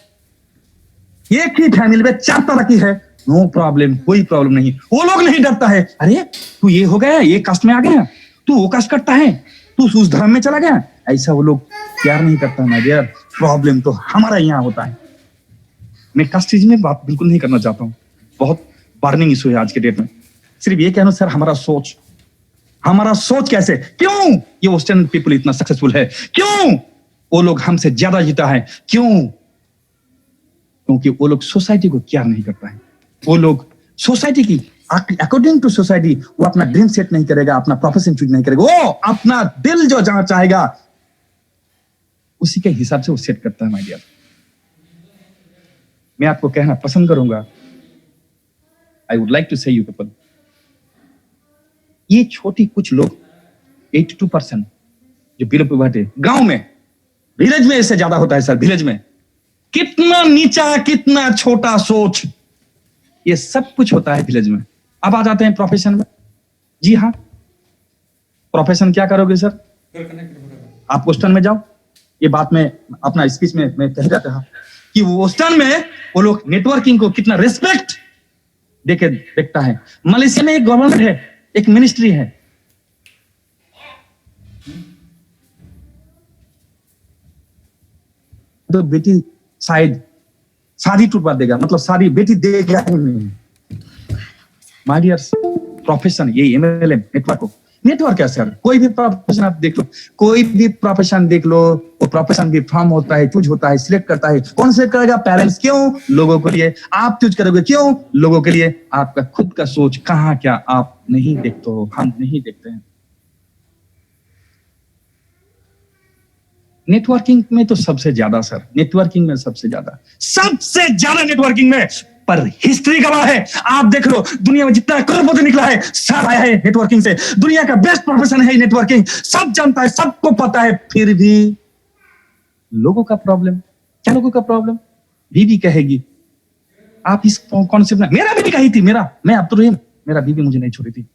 एक ही फैमिली में 4 तरह की है। नो प्रॉब्लम, कोई प्रॉब्लम नहीं। वो लोग नहीं डरता है, अरे तू ये हो गया, ये कास्ट में आ गया, तू वो कास्ट करता है, तू उस धर्म में चला गया, ऐसा वो लोग प्यार नहीं करता ना डियर। प्रॉब्लम तो हमारा यहाँ होता है। मैं कास्टिज्म में बात बिल्कुल नहीं करना चाहता हूँ, बहुत बर्निंग इशू है आज के डेट में। सिर्फ ये कहना सर, हमारा सोच कैसे, क्यों ये वेस्टर्न पीपल इतना सक्सेसफुल है, क्यों वो लोग हमसे ज्यादा जीता है, क्यों? क्योंकि वो लोग सोसाइटी को केयर नहीं करता है। वो लोग सोसाइटी की अकॉर्डिंग टू सोसाइटी वो अपना ड्रीम सेट नहीं करेगा, अपना प्रोफेशन चूज नहीं करेगा, वो अपना दिल जो जहां चाहेगा उसी के हिसाब से वो सेट करता है। माय डियर, मैं आपको कहना पसंद करूंगा, आई would like to say you people, ये छोटी कुछ लोग 82% जो बिलो पॉवर्टी गांव में, विलेज में इससे ज्यादा होता है सर। विलेज में कितना नीचा, कितना छोटा सोच, ये सब कुछ होता है विलेज में। अब आ जाते हैं प्रोफेशन में। जी हाँ, प्रोफेशन क्या करोगे सर? आप वेस्टर्न में जाओ, ये बात मैं अपना स्पीच में मैं कह रहा था कि वेस्टर्न में वो लोग नेटवर्किंग को कितना रिस्पेक्ट देके देखता है। मलेशिया में एक गवर्नमेंट है, एक मिनिस्ट्री है, तो बेटी शायद शादी टूटवा देगा, मतलब शादी बेटी देगा ही नहीं। माय डियर, प्रोफेशन ये एमएलएम नेटवर्क है सर। कोई भी प्रोफेशन आप देख लो, कोई भी प्रोफेशन देख लो, वो प्रोफेशन भी फॉर्म होता है, चूज होता है, सिलेक्ट करता है। कौन सिलेक्ट करेगा? पेरेंट्स। क्यों? लोगों के लिए। आप चूज करोगे क्यों? लोगों के लिए। आपका खुद का सोच कहाँ क्या आप नहीं देखते हो, हम नहीं देखते हैं। नेटवर्किंग में तो सबसे ज्यादा सर, नेटवर्किंग में सबसे ज्यादा नेटवर्किंग में, पर हिस्ट्री गवाह है। आप देख लो, दुनिया में जितना करोड़पति निकला है सब आया है नेटवर्किंग से। दुनिया का बेस्ट प्रोफेशन है नेटवर्किंग, सब जानता है, सबको पता है। फिर भी लोगों का प्रॉब्लम क्या? लोगों का प्रॉब्लम बीबी कहेगी, आप इस कॉन्सेप्ट में, मेरा बीबी कही थी, मैं अब्दुल रहीम, मेरा बीबी मुझे नहीं छोड़ी थी।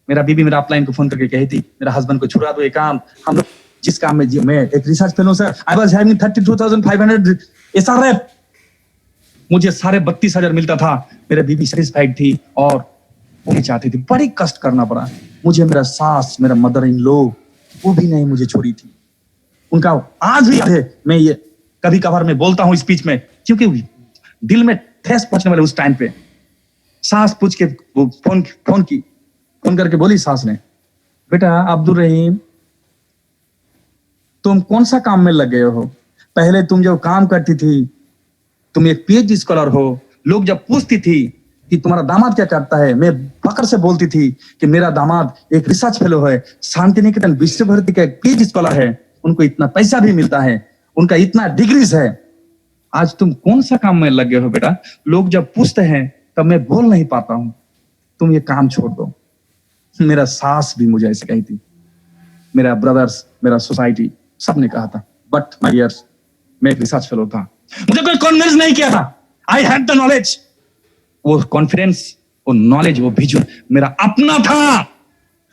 मेरा बीबी मेरा अपलाइन को फोन करके कही थी, मेरा हस्बैंड को छुड़ा दो ये काम। हम लोग जिस काम में, मैं एक research fellow sir, I was having 32,500 SRF, मुझे 32,500 मिलता था। मेरा बीबी सेटिस्फाइड थी और वो नहीं चाहती थी, बड़ी कष्ट करना पड़ा मुझे। मेरा सास, मेरा मदर इन लॉ, वो भी नहीं मुझे छोड़ी थी। उनका आज भी याद है, मैं ये कभी कभार मैं बोलता हूँ स्पीच में, क्योंकि दिल में ठेस पहुंचने वाले उस टाइम पे। सास पूछ के फोन करके बोली सास ने, बेटा अब्दुल रहीम, तुम कौन सा काम में लग गए हो? पहले तुम जब काम करती थी, तुम एक पीएचडी स्कॉलर हो, लोग जब पूछती थी कि तुम्हारा दामाद क्या करता है, मैं फकर से बोलती थी कि मेरा दामाद एक रिसर्च फेलो है, शांति निकेतन विश्वभारती का एक पीएचडी स्कॉलर है, उनको इतना पैसा भी मिलता है, उनका इतना डिग्रीज है। आज तुम कौन सा काम में लग गए हो बेटा? लोग जब पूछते हैं तब मैं बोल नहीं पाता हूं, तुम ये काम छोड़ दो। मेरा सास भी मुझे ऐसे कही थी, मेरा ब्रदर्स, मेरा सोसाइटी, सबने कहा था। बट माय डियर्स, मैं एक रिसर्च फेलो था, मुझे कोई कॉन्विंस नहीं किया था। आई हैड द नॉलेज, वो कॉन्फिडेंस, वो नॉलेज, वो विजन मेरा अपना था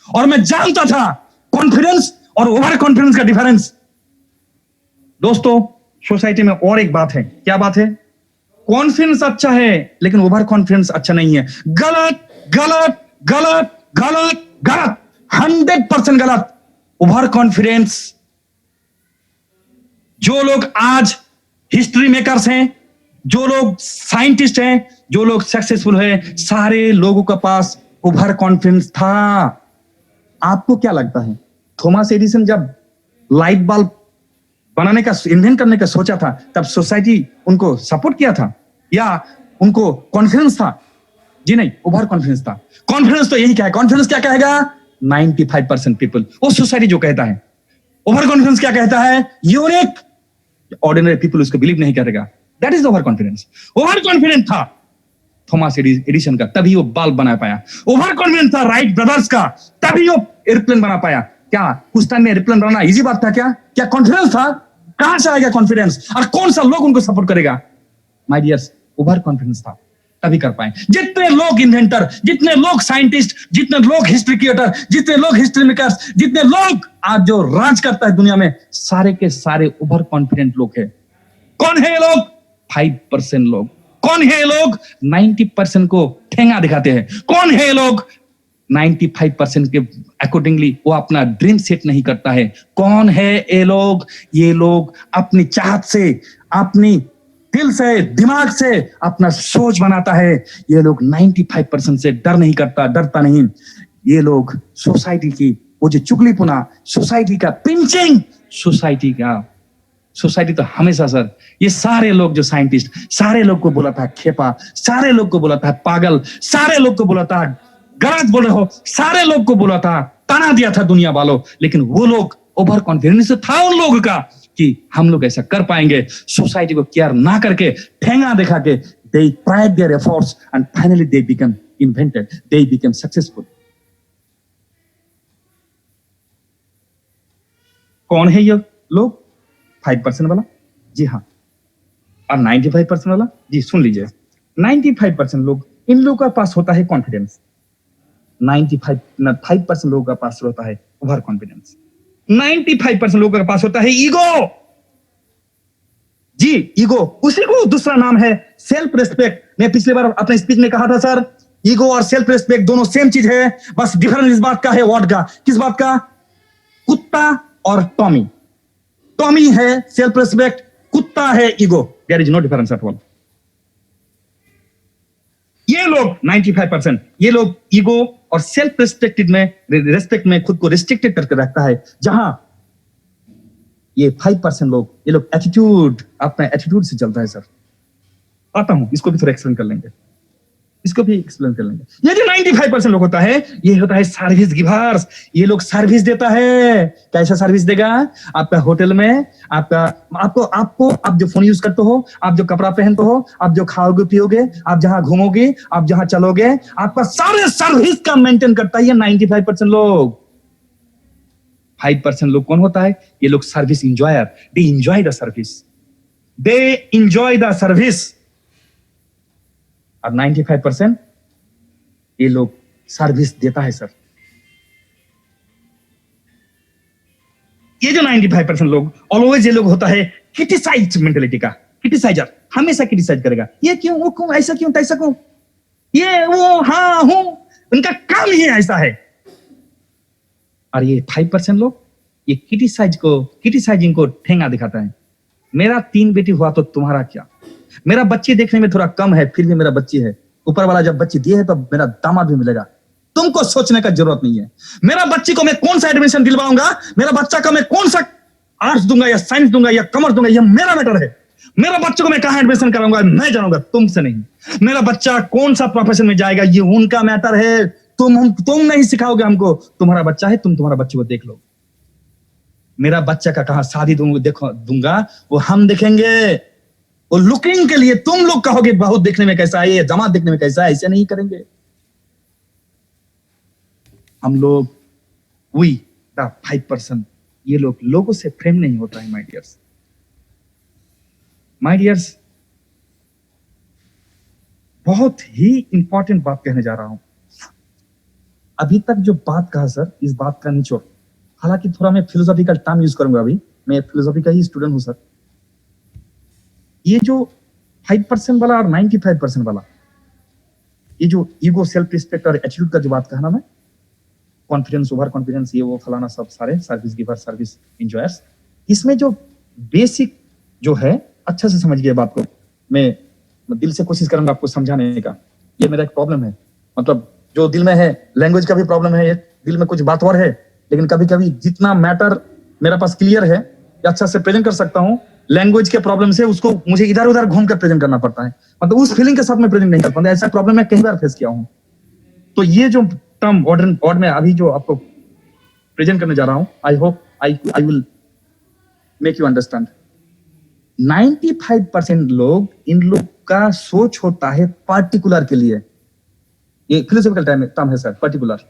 और मैं जानता था कॉन्फिडेंस और ओवर कॉन्फिडेंस का डिफरेंस। दोस्तों, सोसाइटी में और एक बात है, क्या बात है? कॉन्फिडेंस अच्छा है लेकिन ओवर कॉन्फिडेंस अच्छा नहीं है। गलत गलत गलत गलत गलत, 100% गलत। ओवर कॉन्फिडेंस, जो लोग आज हिस्ट्री मेकर्स हैं, जो लोग साइंटिस्ट हैं, जो लोग सक्सेसफुल हैं, सारे लोगों के पास ओवर कॉन्फिडेंस था। आपको क्या लगता है, थॉमस एडिसन जब लाइट बल्ब बनाने का, इन्वेंट करने का सोचा था, तब सोसाइटी उनको सपोर्ट किया था या उनको कॉन्फिडेंस था? जी नहीं, ओवर कॉन्फिडेंस था। कॉन्फिडेंस तो यही क्या है, कॉन्फिडेंस क्या कहेगा? 95% पीपल, वो सोसाइटी जो कहता है। ओवर कॉन्फिडेंस क्या कहता है? यूनिक, ऑर्डिनरी पीपल उसको बिलीव नहीं करेगा। That is over confidence. Over confidence था थॉमस एडिसन का, तभी वो बल्ब बना पाया। ओवर कॉन्फिडेंस था राइट ब्रदर्स का, तभी वो एयरप्लेन बना पाया। क्या उस टाइम में एयरप्लेन बनाना इजी बात था क्या? क्या कॉन्फिडेंस था? कहां से आएगा कॉन्फिडेंस, और कौन सा लोग उनको सपोर्ट करेगा? माय डियर्स, ओवर कॉन्फिडेंस था, तभी कर पाए। जितने लोग इन्वेंटर, जितने लोग साइंटिस्ट, जितने लोग हिस्ट्री क्रिएटर, जितने लोग हिस्ट्री मेकर्स, जितने लोग आज जो राज करता है दुनिया में, सारे के सारे ओवर कॉन्फिडेंट लोग हैं। कौन है ये लोग? 5% लोग। कौन है ये लोग? 90% को ठेंगा दिखाते हैं। कौन है ये लोग? 95% के अकॉर्डिंगली वो अपना ड्रीम सेट नहीं करता है। कौन है ये लोग? ये लोग अपनी चाहत से, अपनी दिल से, दिमाग से अपना सोच बनाता है। ये लोग 95% से डर नहीं करता, डरता नहीं। ये लोग सोसाइटी की वो जो चुगलीपुना, सोसाइटी का पिंचिंग, सोसाइटी तो हमेशा सर, ये सारे लोग जो साइंटिस्ट, सारे लोग को बोला था खेपा, सारे लोग को बोला था पागल, सारे लोग को बोला था गलत बोल रहे हो, सारे लोग को बोला था, ताना दिया था दुनिया वालों, लेकिन वो लोग ओवर कॉन्फिडेंस था उन लोगों का कि हम लोग ऐसा कर पाएंगे। सोसाइटी को केयर ना करके, ठेंगा दिखा के, they tried their efforts and finally they became invented, they became successful. कौन है ये लोग? 5% वाला, जी हाँ। और 95% वाला, जी सुन लीजिए। 95% लोग, इन लोगों का पास होता है कॉन्फिडेंस। 5% लोगों का पास होता है ओवर कॉन्फिडेंस। 95% लोगों का पास होता है ईगो। जी, ईगो, उसी को दूसरा नाम है सेल्फ रेस्पेक्ट। मैं पिछली बार अपने स्पीच में कहा था सर, ईगो और सेल्फ रेस्पेक्ट दोनों सेम चीज है, बस डिफरेंस इस बात का है, वर्ड का। किस बात का? कुत्ता और टॉमी। टॉमी है सेल्फ रेस्पेक्ट, कुत्ता है ego. There is no difference at all. ये लोग 95%, ये लोग ईगो और सेल्फ रेस्पेक्ट में खुद को रिस्ट्रिक्टेड करके रखता है। जहां ये 5% लोग, ये लोग एटीट्यूड, अपना एटीट्यूड से चलता है सर। आता हूं, इसको भी थोड़ा एक्सप्लेन कर लेंगे, इसको भी एक्सप्लेन कर लेंगे। ये जो 95% लोग होता है, ये होता है सर्विस गिवर्स। ये लोग सर्विस देता है। कैसा सर्विस देगा? आपका होटल में, आप जो फोन यूज करते हो, आप जो कपड़ा पहनते हो, आप जो खाओगे पियोगे, आप जहां घूमोगे, आप जहां चलोगे, आपका सारे सर्विस का मेंटेन करता है ये 95% लोग। 5% लोग कौन होता है? ये लोग service enjoyer, they enjoy the service, they enjoy the service. और 95% ये लोग सर्विस देता है सर। ये जो 95% लोग, ऑलवेज ये लोग होता है क्रिटिसाइज मेंटेलिटी का, क्रिटिसाइजर, हमेशा क्रिटिसाइज करेगा। ये क्यों, वो क्यों, ऐसा क्यों, तैसा क्यों, ये वो, हाँ हूं, उनका काम ही ऐसा है। और ये 5% लोग, ये क्रिटिसाइजिंग को ठेंगा दिखाता है। मेरा 3 बेटी हुआ तो तुम्हारा क्या? मेरा बच्ची देखने में थोड़ा कम है, फिर भी मेरा बच्ची है। ऊपर वाला जब बच्ची दिए है तो मेरा दामाद भी मिलेगा। तुमको सोचने का जरूरत नहीं है। मेरा बच्ची को मैं कौन सा एडमिशन दिलवाऊंगा, मेरा बच्चा को मैं कौन सा आर्ट्स दूंगा या साइंस दूंगा या कॉमर्स दूंगा, यह मेरा मैटर है। मेरा बच्चे को मैं कहां एडमिशन कराऊंगा मैं जानूंगा, तुमसे नहीं। मेरा बच्चा कौन सा प्रोफेशन में जाएगा, ये उनका मैटर है। तुम नहीं सिखाओगे हमको। तुम्हारा बच्चा है, तुम तुम्हारा बच्चे को देख लो। मेरा बच्चा का कहां शादी दूंगा वो हम देखेंगे। वो लुकिंग के लिए तुम लोग कहोगे बहुत देखने में कैसा है, दामाद देखने में कैसा है, ऐसे नहीं करेंगे हम लोग। वी द 5%, ये लोग लोगों से प्रेम नहीं होता है। माय डियर्स, बहुत ही इंपॉर्टेंट बात कहने जा रहा हूं। अभी तक जो बात कहा सर, इस बात का निचोड़, हालांकि थोड़ा मैं फिलोसॉफिकल टर्म यूज करूंगा, अभी मैं फिलोसॉफी का ही स्टूडेंट हूं सर। ये जो 5% वाला और 95% वाला, ये जो ईगो, सेल्फ रिस्पेक्ट और एटीट्यूड का जो बात कहा ना मैं, कॉन्फिडेंस, ओवर कॉन्फिडेंस, ये वो फलाना सब, सारे सर्विस गिवर, सर्विस एंजॉयर्स, इसमें जो बेसिक जो है, अच्छा से समझ गए बात को। मैं दिल से कोशिश करूंगा आपको समझाने का। ये मेरा एक प्रॉब्लम है, मतलब जो दिल में है, लैंग्वेज का भी प्रॉब्लम है, दिल में कुछ बात और है, लेकिन कभी कभी जितना मैटर मेरा पास क्लियर है, अच्छा से प्रेजेंट कर सकता हूँ, लैंग्वेज के प्रॉब्लम से उसको मुझे इधर उधर घूम कर प्रेजेंट करना पड़ता है, मतलब उस फीलिंग के साथ मैं प्रेजेंट नहीं कर पाता। ऐसा प्रॉब्लम मैं कई बार फेस किया हूँ। तो ये जो टर्म वर्ड में अभी जो आपको प्रेजेंट करने जा रहा हूं, I hope I will make you understand. 95% लोग, इन लोग का सोच होता है पार्टिकुलर के लिए, ये फिलोसॉफिकल टर्म है सर, पर्टिकुलर।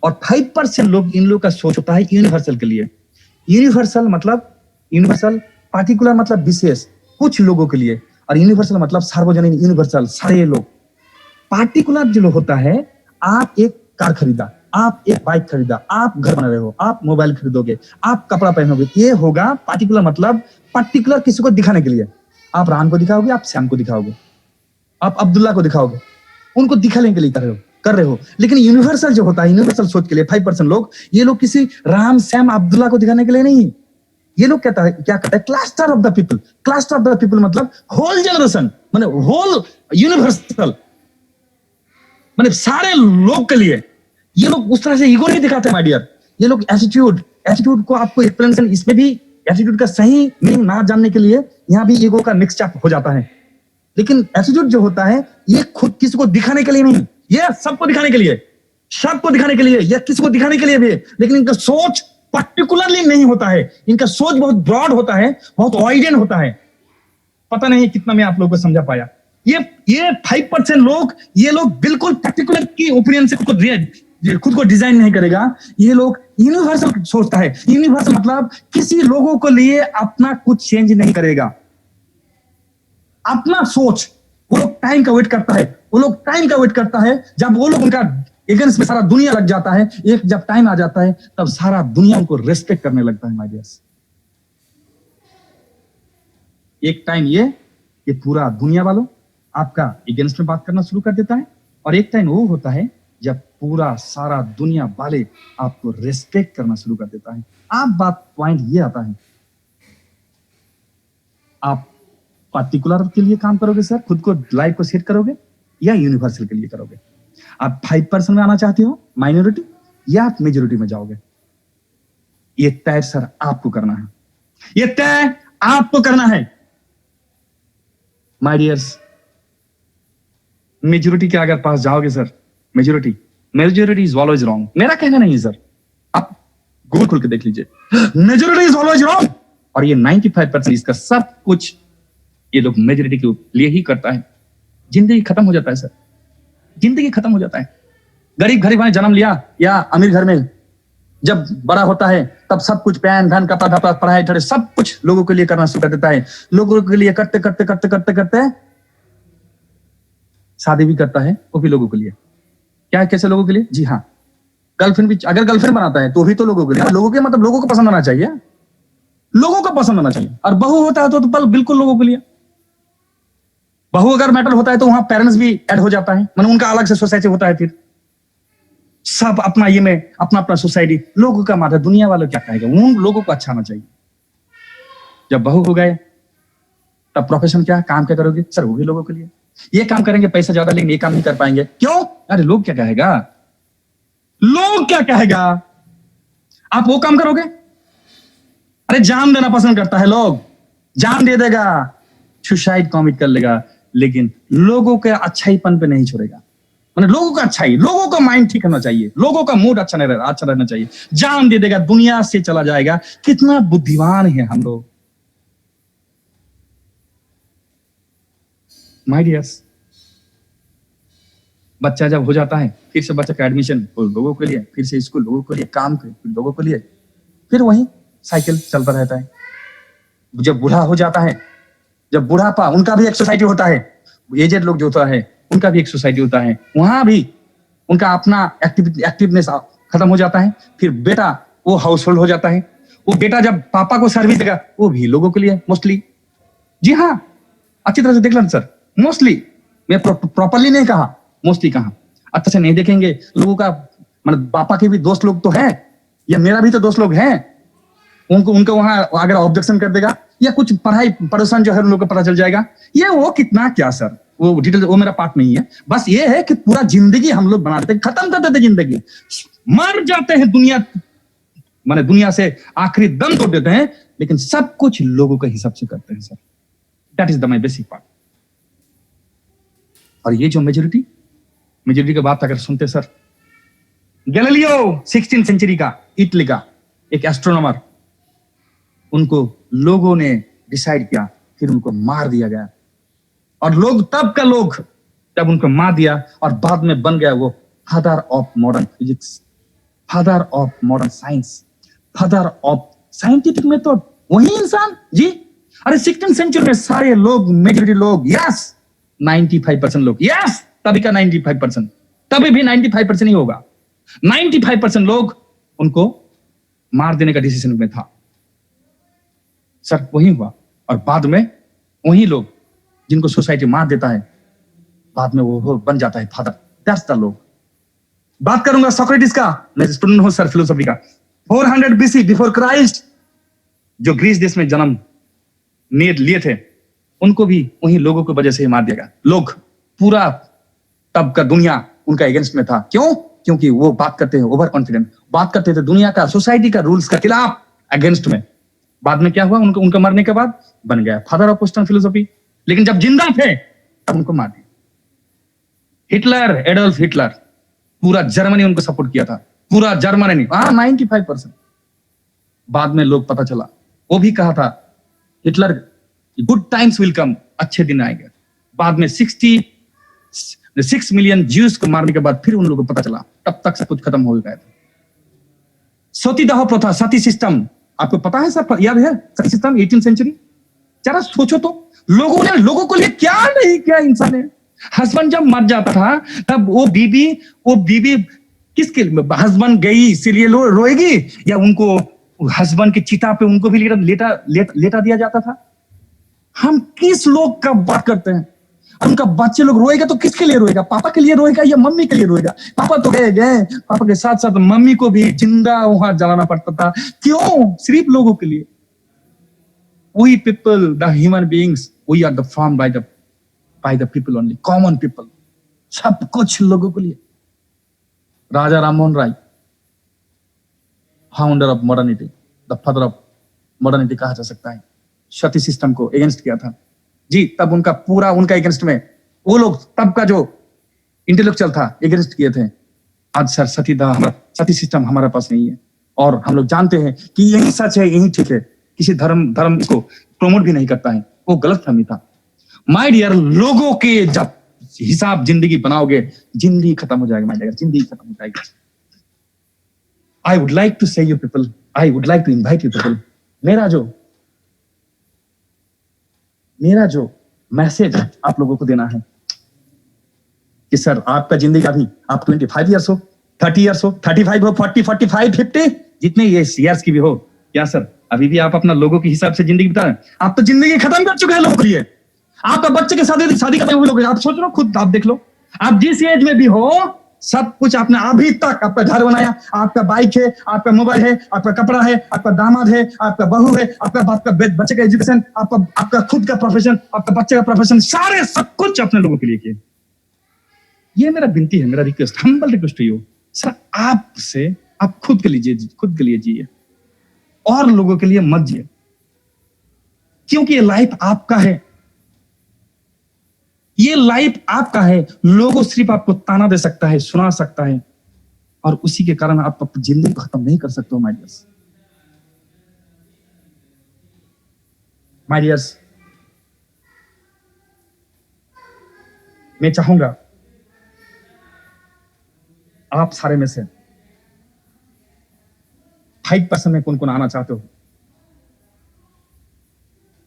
और 5% लोग, इन लोग का सोच होता है यूनिवर्सल के लिए। यूनिवर्सल मतलब, यूनिवर्सल, पार्टिकुलर मतलब विशेष, कुछ लोगों के लिए, और यूनिवर्सल मतलब सार्वजनिक, यूनिवर्सल सारे लोग। पार्टिकुलर जो होता है, आप एक कार खरीदा, आप एक बाइक खरीदा, आप घर बना रहे हो, आप मोबाइल खरीदोगे, आप कपड़ा पहनोगे, ये होगा पार्टिकुलर। मतलब पार्टिकुलर किसी को दिखाने के लिए, आप राम को दिखाओगे, आप श्याम को दिखाओगे, आप अब्दुल्ला को दिखाओगे, उनको दिखाने के लिए कर रहे हो। लेकिन यूनिवर्सल जो होता है, यूनिवर्सल सोच के लिए 5% लोग, ये लोग किसी राम श्याम अब्दुल्ला को दिखाने के लिए नहीं, ये लोग क्या कहता है, cluster of the people. Cluster of the people मतलब होल जनरेशन, मतलब होल यूनिवर्सल, मतलब सारे लोग के लिए। ये लोग उस तरह से ईगो नहीं दिखाते माय डियर। ये लोग एटीट्यूड को आपको एक्सप्लेनेशन, इसमें भी एटीट्यूड का सही मीनिंग ना जानने के लिए यहाँ भी ईगो का मिक्सचअप हो जाता है। लेकिन एटीट्यूड जो होता है, ये खुद किसी को दिखाने के लिए नहीं, ये सबको दिखाने के लिए, सबको दिखाने के लिए, या किसी को दिखाने के लिए भी। लेकिन इनका सोच पर्टिकुलरली नहीं होता है, इनका सोच बहुत ब्रॉड होता है, बहुत वाइडन होता है। पता नहीं कितना मैं आप लोगों को समझा पाया। ये 5% लोग, ये लोग बिल्कुल पर्टिकुलर की ओपिनियन से खुद को डिजाइन नहीं करेगा। ये लोग यूनिवर्सल सोचता है। यूनिवर्सल मतलब किसी लोगों को लिए अपना कुछ चेंज नहीं करेगा, अपना सोच। वो लोग टाइम का वेट करता है, वो लोग टाइम का वेट करता है, जब वो लोग उनका एगेंस्ट में सारा दुनिया लग जाता है, एक जब टाइम आ जाता है, तब सारा दुनिया उनको रेस्पेक्ट करने लगता है माय डियर्स। एक टाइम ये पूरा दुनिया वालों आपका एगेंस्ट में बात करना शुरू कर देता है, और एक टाइम वो होता है जब पूरा सारा दुनिया वाले आपको रेस्पेक्ट करना शुरू कर देता है। आप बात पॉइंट ये आता है, आप पार्टिकुलर के लिए काम करोगे सर, खुद को लाइफ को सेट करोगे, या यूनिवर्सल के लिए करोगे? आप 5% में आना चाहते हो, माइनॉरिटी, या आप मेजोरिटी में जाओगे? ये तय सर आपको करना है, ये तय आपको करना है माय डियर्स। मेजोरिटी के अगर पास जाओगे sir, majority is always wrong. मेरा कहना नहीं है सर, आप गूगल खोल के देख लीजिए, मेजोरिटी इज ऑलवेज रॉन्ग। और ये 95% इसका सब कुछ ये लोग मेजोरिटी के लिए ही करता है। जिंदगी खत्म हो जाता है सर, जिंदगी खत्म हो जाता है। गरीब घर में जन्म लिया या अमीर घर में, जब बड़ा होता है तब सब कुछ पैन धन कपड़ा पढ़ाई ठहरे सब कुछ लोगों के लिए करना शुरू कर देता है। लोगों के लिए करते करते करते करते करते शादी भी करता है, वो भी लोगों के लिए। क्या है, कैसे लोगों के लिए? जी हाँ, गर्लफ्रेंड भी, अगर गर्लफ्रेंड बनाता है तो भी तो लोगों के लिए। लोगों के मतलब लोगों को पसंद आना चाहिए, लोगों को पसंद आना चाहिए। और बहू होता है तो बिल्कुल लोगों के लिए। बहू अगर मैटर होता है तो वहां पेरेंट्स भी ऐड हो जाता है, मतलब उनका अलग से सोसाइटी होता है। फिर सब अपना ये में अपना अपना सोसाइटी, लोगों का मैटर, दुनिया वालों क्या कहेगा, उन लोगों को अच्छा आना चाहिए। जब बहू हो गए तब प्रोफेशन क्या, काम क्या करोगे सर? वो भी लोगों के लिए। ये काम करेंगे पैसा ज्यादा, लेकिन ये काम नहीं कर पाएंगे, क्यों? अरे लोग क्या कहेगा, लोग क्या कहेगा। आप वो काम करोगे, अरे जान देना पसंद करता है लोग, जान दे देगा, सुसाइड कमिट कर लेगा, लेकिन लोगों के अच्छाईपन पे नहीं छोड़ेगा। मतलब लोगों का अच्छाई, लोगों का माइंड ठीक होना चाहिए, लोगों का मूड अच्छा रहना चाहिए, जान दे देगा, दुनिया से चला जाएगा। कितना बुद्धिमान है हम लोग माय डियर्स। बच्चा जब हो जाता है, फिर से बच्चा का एडमिशन लोगों के लिए, फिर से स्कूल लोगों के लिए, काम लोगों के लिए, फिर वही साइकिल चलता रहता है। जब बूढ़ा हो जाता है, जब बुढ़ापा, उनका भी एक सोसाइटी होता है। एजेड लोग जो होता है उनका भी एक सोसाइटी होता है, वहां भी उनका अपना एक्टिवनेस खत्म हो जाता है। फिर बेटा, वो हाउस होल्ड हो जाता है। वो बेटा जब पापा को सर्विस देगा, वो भी लोगों के लिए मोस्टली। जी हाँ, अच्छी तरह से देख लें सर, मोस्टली, मैं प्रॉपरली नहीं कहा, मोस्टली कहा। अच्छे से नहीं देखेंगे लोगों का, मतलब पापा के भी दोस्त लोग तो हैं, या मेरा भी तो दोस्त लोग हैं, उनको वहां अगर ऑब्जेक्शन कर देगा, या कुछ पढ़ाई परेशान जो है उन लोग को पता चल जाएगा, ये वो कितना क्या सर, वो डिटेल वो मेरा पार्ट नहीं है। बस ये है कि पूरा जिंदगी हम लोग बना देते हैं, खत्म कर देते जिंदगी, मर जाते हैं दुनिया, माने दुनिया से आखिरी दम तोड़ देते हैं, लेकिन सब कुछ लोगों के हिसाब से करते हैं sir. That is the my basic part. और ये जो मेजोरिटी की बात अगर सुनते सर, गैलीलियो 16th सेंचुरी का इटली का एक एस्ट्रोनॉमर, उनको लोगों ने डिसाइड किया, फिर उनको मार दिया गया। और लोग तब का लोग जब उनको मार दिया और बाद में बन गया वो father of modern physics, father of modern science, father of scientific method, वही इंसान जी। अरे 16th सेंचुरी में सारे लोग, मेजॉरिटी लोग, यस 95% लोग, यस तभी का 95%, तभी भी 95% ही होगा, 95% लोग उनको मार देने का डिसीजन में था सर, वही हुआ। और बाद में वही लोग जिनको सोसाइटी मार देता है, बाद में वो बन जाता है फादर, दैट्स द लोग। बात करूंगा सोक्रेटिस का, मैं स्टूडेंट हूं सर फिलोसफी का। 400 BC बिफोर क्राइस्ट जो ग्रीस देश में जन्म लिए थे, उनको भी वही लोगों की वजह से ही मार दिया गया। लोग पूरा तब का दुनिया उनका अगेंस्ट में था, क्यों? क्योंकि वो बात करते हैं ओवर कॉन्फिडेंट, बात करते थे दुनिया का, सोसाइटी का रूल्स का खिलाफ, अगेंस्ट में। बाद में क्या हुआ? उनके मरने के बाद बन गया फादर ऑफ वेस्टर्न फिलोसफी। लेकिन जब जिंदा थे तब उनको मार दिया। हिटलर, एडोल्फ हिटलर, पूरा जर्मनी उनको सपोर्ट किया था, पूरा जर्मनी, 95%। बाद में लोग पता चला, वो भी कहा था Hitler, good times will come, अच्छे दिन आएंगे। बाद में 6 मिलियन ज्यूज को मारने के बाद फिर उन लोगों को पता चला, तब तक सब कुछ खत्म हो गया था। सतीदाह प्रथा, सती सिस्टम, आपको पता है सर, याद है सती सिस्टम 18th सेंचुरी? जरा सोचो तो, लोगों को लिए क्या नहीं किया इंसान ने। हस्बैंड जब मर जाता था तब वो बीबी किसके, हस्बैंड गई इसीलिए रोएगी, या उनको हस्बैंड की चिता पे उनको भी लेटा दिया जाता था? हम किस लोग का बात करते हैं? उनका बच्चे लोग रोएगा तो किसके लिए रोएगा? पापा के लिए रोएगा या मम्मी के लिए रोएगा? पापा तो गए, पापा के साथ साथ मम्मी को भी जिंदा वहां जलाना पड़ता था, क्यों? सिर्फ लोगों के लिए। We people, the human beings, we are the formed by the people only, common people, सब कुछ लोगों के लिए। Raja Rammohan Roy, founder of modernity, the father of modernity कहा जा सकता है, सती सिस्टम को अगेंस्ट किया था जी। तब उनका अगेंस्ट में वो लोग, तब का जो इंटेलेक्चुअल था, अगेंस्ट किए थे। आज सर सती सिस्टम हमारे पास नहीं है, और हम लोग जानते हैं कि यही सच है, यही ठीक है। किसी धर्म को प्रमोट भी नहीं करता है, वो गलतफहमी था। माय डियर, लोगों के जब हिसाब जिंदगी बनाओगे, जिंदगी खत्म हो जाएगी माय डियर, जिंदगी खत्म हो जाएगी। I would like to say you people, I would like to invite you people, मेरा जो मैसेज आप लोगों को देना है कि सर, आपका जिंदगी अभी आप 25 ईयर्स हो, 30 ईयर्स हो, 35 हो, 40, 45, 50, जितने ईयर्स की भी हो, क्या सर अभी भी आप अपना लोगों के हिसाब से जिंदगी बिता रहे हैं? आप तो जिंदगी खत्म कर चुके हैं लोगों के लिए। आपका बच्चे के साथ शादी करते हुए लोग, आप सोच लो, खुद आप देख लो, आप जिस एज में भी हो, सब कुछ आपने अभी तक, आपका घर बनाया, आपका बाइक है, आपका मोबाइल है, आपका कपड़ा है, आपका दामाद है, आपका बहू है, आपका बच्चे का एजुकेशन, आपका खुद का प्रोफेशन, आपका बच्चे का प्रोफेशन, सारे सब कुछ अपने लोगों के लिए किए। ये मेरा विनती है, मेरा रिक्वेस्ट, हम्बल रिक्वेस्ट है सर, आपसे, आप खुद के लिए जिए और लोगों के लिए मत जिए, क्योंकि ये लाइफ आपका है, ये लाइफ आपका है। लोगों सिर्फ आपको ताना दे सकता है, सुना सकता है, और उसी के कारण आप अपनी जिंदगी को खत्म नहीं कर सकते हो माय डियर्स। मैं चाहूंगा आप सारे में से 5% में कौन आना चाहते हो,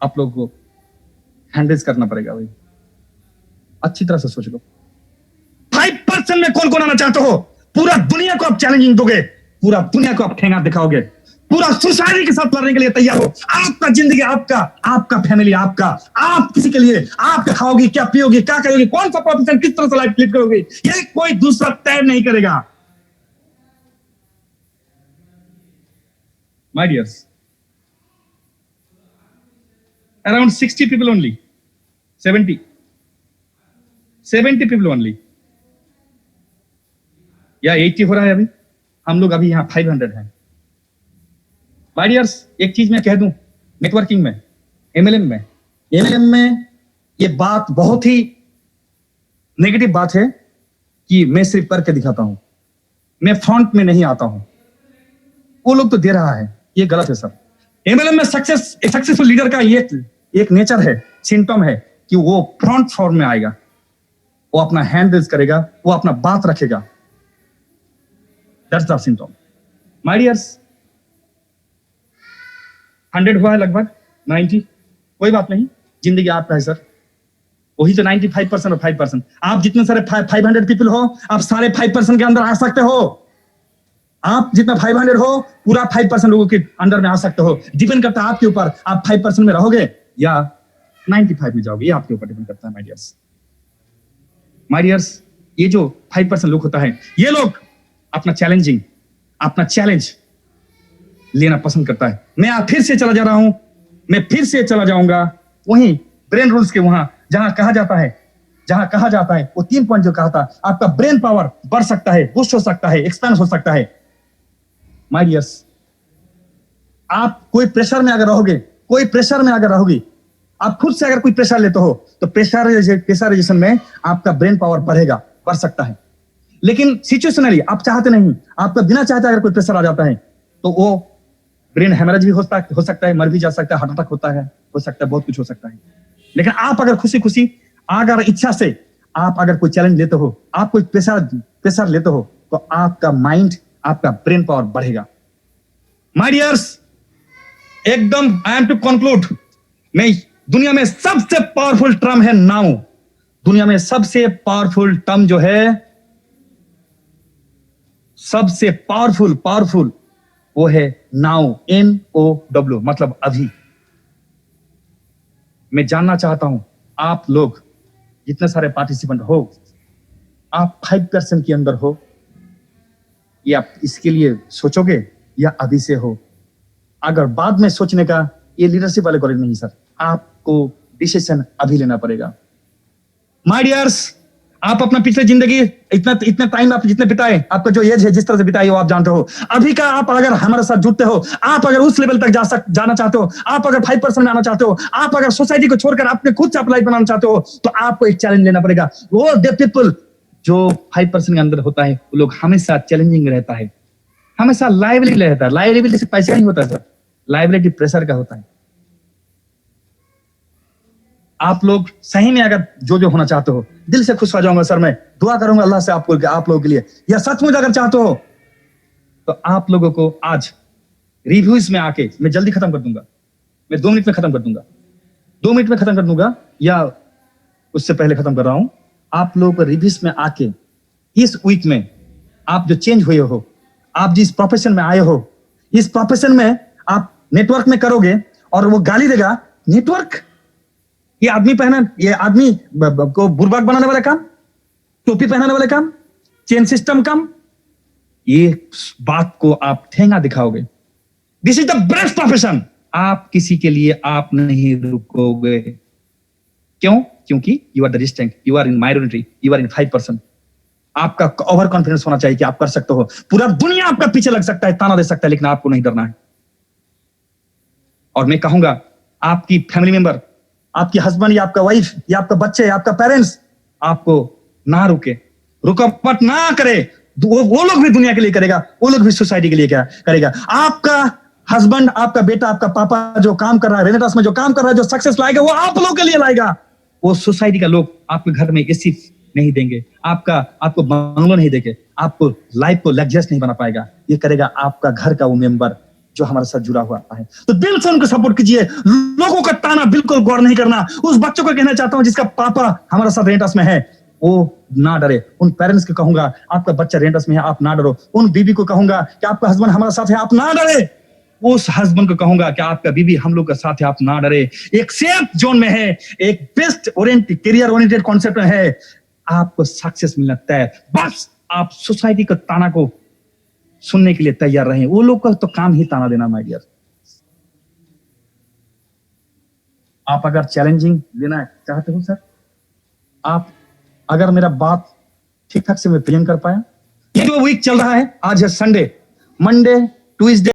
आप लोग को हैंडल्स करना पड़ेगा भाई, अच्छी तरह से सोच लो। 5% में कौन आना चाहते हो? पूरा दुनिया को आप चैलेंजिंग दोगे, पूरा दुनिया को आप ठेंगा दिखाओगे, पूरा सोसाइटी के साथ लड़ने के लिए तैयार हो। आपका जिंदगी आपका फैमिली आपका, आप किसी के लिए, आप क्या खाओगे, क्या पियोगे, क्या करोगे, कौन सा प्रोफेशन, किस तरह से लाइफ लीड करोगे, ये कोई दूसरा तय नहीं करेगा my dears. Around 60 people only, 70 70 people only, या 80 हो रहा है अभी, हम लोग अभी यहाँ 500 हैं। माय डियर्स, एक चीज मैं कह दूं, नेटवर्किंग में, एमएलएम में ये बात बहुत ही नेगेटिव बात है कि मैं सिर्फ करके दिखाता हूं, मैं फ्रंट में नहीं आता हूं। वो लोग तो दे रहा है, ये गलत है सब। एमएलएम में सक्सेसफुल लीडर का ये एक नेचर है, सिम्टम है कि वो फ्रंट फॉर्म में आएगा, वो अपना हैंड रेज करेगा, वो अपना बात रखेगा। That's the symptom. My dears, 100 हुआ है लगभग, 90, कोई बात नहीं, जिंदगी आपका है सर। वही तो 95% और 5%। आप जितने सारे 500 पीपल हो, आप सारे 5% के अंदर आ सकते हो। आप जितना 500 हो, पूरा 5% लोगों के अंदर में आ सकते हो। डिपेंड करता है आपके ऊपर, आप 5% में रहोगे या 95 में जाओगे, ये आपके ऊपर डिपेंड करता है। माय डियर्स, ये जो 5% लोग होता है, ये लोग अपना चैलेंज लेना पसंद करता है। मैं फिर से चला जा रहा हूं, मैं फिर से चला जाऊंगा वहीं ब्रेन रूल्स के वहां, जहां कहा जाता है वो 3 पॉइंट जो कहा था, आपका ब्रेन पावर बढ़ सकता है, बूस्ट हो सकता है, एक्सपेंड हो सकता है। माय डियर्स, आप कोई प्रेशर में अगर रहोगे, आप खुद से अगर कोई प्रेशर लेते हो, तो प्रेशराइजेशन में आपका ब्रेन पावर बढ़ सकता है। लेकिन सिचुएशनली आप चाहते नहीं, आपका बिना चाहते अगर कोई प्रेशर आ जाता है, तो वो ब्रेन हेमरेज भी हो सकता है, मर भी जा सकता है, हार्ट अटैक हो सकता है, बहुत कुछ हो सकता है। लेकिन आप अगर खुशी अगर इच्छा से आप अगर कोई चैलेंज लेते हो, आप कोई प्रेशर लेते हो, तो आपका माइंड, आपका ब्रेन पावर बढ़ेगा। माय डियर्स, एकदम आई एम टू कंक्लूड। मैं दुनिया में सबसे पावरफुल टर्म है नाउ। दुनिया में सबसे पावरफुल टर्म जो है, सबसे पावरफुल वो है नाउ, NOW, मतलब अभी। मैं जानना चाहता हूं, आप लोग जितने सारे पार्टिसिपेंट हो, आप 5% के अंदर हो, या आप इसके लिए सोचोगे, या अभी से हो? अगर बाद में सोचने का, ये लीडरशिप वाले कॉलेज नहीं सर, आपको डिसीजन अभी लेना पड़ेगा। माय डियर्स, आप अपना पिछले जिंदगी इतना टाइम आप जितने बिताए, आपका जो एज है, जिस तरह से बिताई हो, आप जानते हो। अभी का आप अगर हमारे साथ जुड़ते हो, आप अगर उस लेवल तक जाना चाहते हो, आप अगर 5% में आना चाहते हो, आप अगर सोसाइटी को छोड़कर अपने खुद से लाइफ बनाना चाहते हो, तो आपको एक चैलेंज लेना पड़ेगा। वो पीपल जो 5% के अंदर होता है, वो लोग हमेशा चैलेंजिंग रहता है, हमेशा लाइबिलिटी रहता है। लाइबिलिटी से पैसा नहीं होता सर, लाइबिलिटी प्रेशर का होता है। आप लोग सही में अगर जो होना चाहते हो, दिल से खुश हो जाऊंगा सर, मैं दुआ करूंगा अल्लाह से आप लोगों के लिए, या सचमुच अगर चाहते हो, तो आप लोगों को आज रिव्यूज में आके, मैं जल्दी खत्म कर दूंगा, मैं 2 मिनट में खत्म कर दूंगा, 2 मिनट में खत्म कर दूंगा, या उससे पहले खत्म कर रहा हूं। आप लोगों को रिव्यूज में आके, इस वीक में आप जो चेंज हुए हो, आप जिस प्रोफेशन में आए हो, इस प्रोफेशन में आप नेटवर्क में करोगे, और वो गाली देगा, नेटवर्क, ये आदमी को बुर्बाक बनाने वाला काम, टोपी पहनाने वाले काम, चेन सिस्टम काम, ये बात को आप ठेंगा दिखाओगे। This is the best profession. आप किसी के लिए आप नहीं रुकोगे। क्यों? क्योंकि you are the distinct, you are in minority, you are in 5%। आपका ओवर कॉन्फिडेंस होना चाहिए कि आप कर सकते हो। पूरा दुनिया आपका पीछे लग सकता है, ताना दे सकता है, लेकिन आपको नहीं डरना है। और मैं कहूंगा, आपकी फैमिली मेंबर, आपकी हस्बैंड या आपका वाइफ या आपका बच्चे या आपका पेरेंट्स आपको ना रुकावट ना करे, वो लोग भी दुनिया के लिए करेगा, वो लोग भी सोसाइटी के लिए क्या करेगा। आपका हस्बैंड, आपका बेटा, आपका पापा जो काम कर रहा है, रेनेटास में जो काम कर रहा है, जो सक्सेस लाएगा, वो आप लोग के लिए लाएगा। वो सोसाइटी का लोग आपके घर में एसी नहीं देंगे, आपको बंगलो नहीं देंगे, आपको लाइफ को लग्जरियस नहीं बना पाएगा। ये करेगा आपका घर का वो मेंबर जो हमारे साथ जुड़ा हुआ है। तो दिल से उनको सपोर्ट कीजिए। लोगों का ताना बिल्कुल गौर नहीं करना। उस बच्चों को कहना चाहता हूं जिसका पापा हमारे साथ रेंटस में है, वो ना डरे। उन पेरेंट्स को कहूंगा, आपका बच्चा रेंटस में है, आप ना डरो। उन बीबी को कहूंगा कि आपका हस्बैंड हमारे साथ है, आप ना डरे। उस हस्बैंड को कहूंगा कि आपका बीबी हम लोग के साथ है, आप ना डरे। एक सेफ जोन में है, एक best oriented, career oriented concept में है, आपको सक्सेस मिलना तय। बस आप सोसाइटी के ताना को सुनने के लिए तैयार रहें। वो लोग का तो काम ही ताना देना। माय डियर, आप अगर चैलेंजिंग लेना चाहते हो सर, आप अगर मेरा बात ठीक ठाक से मैं प्रेजेंट कर पाया। तो वीक चल रहा है, आज है संडे, मंडे, ट्यूसडे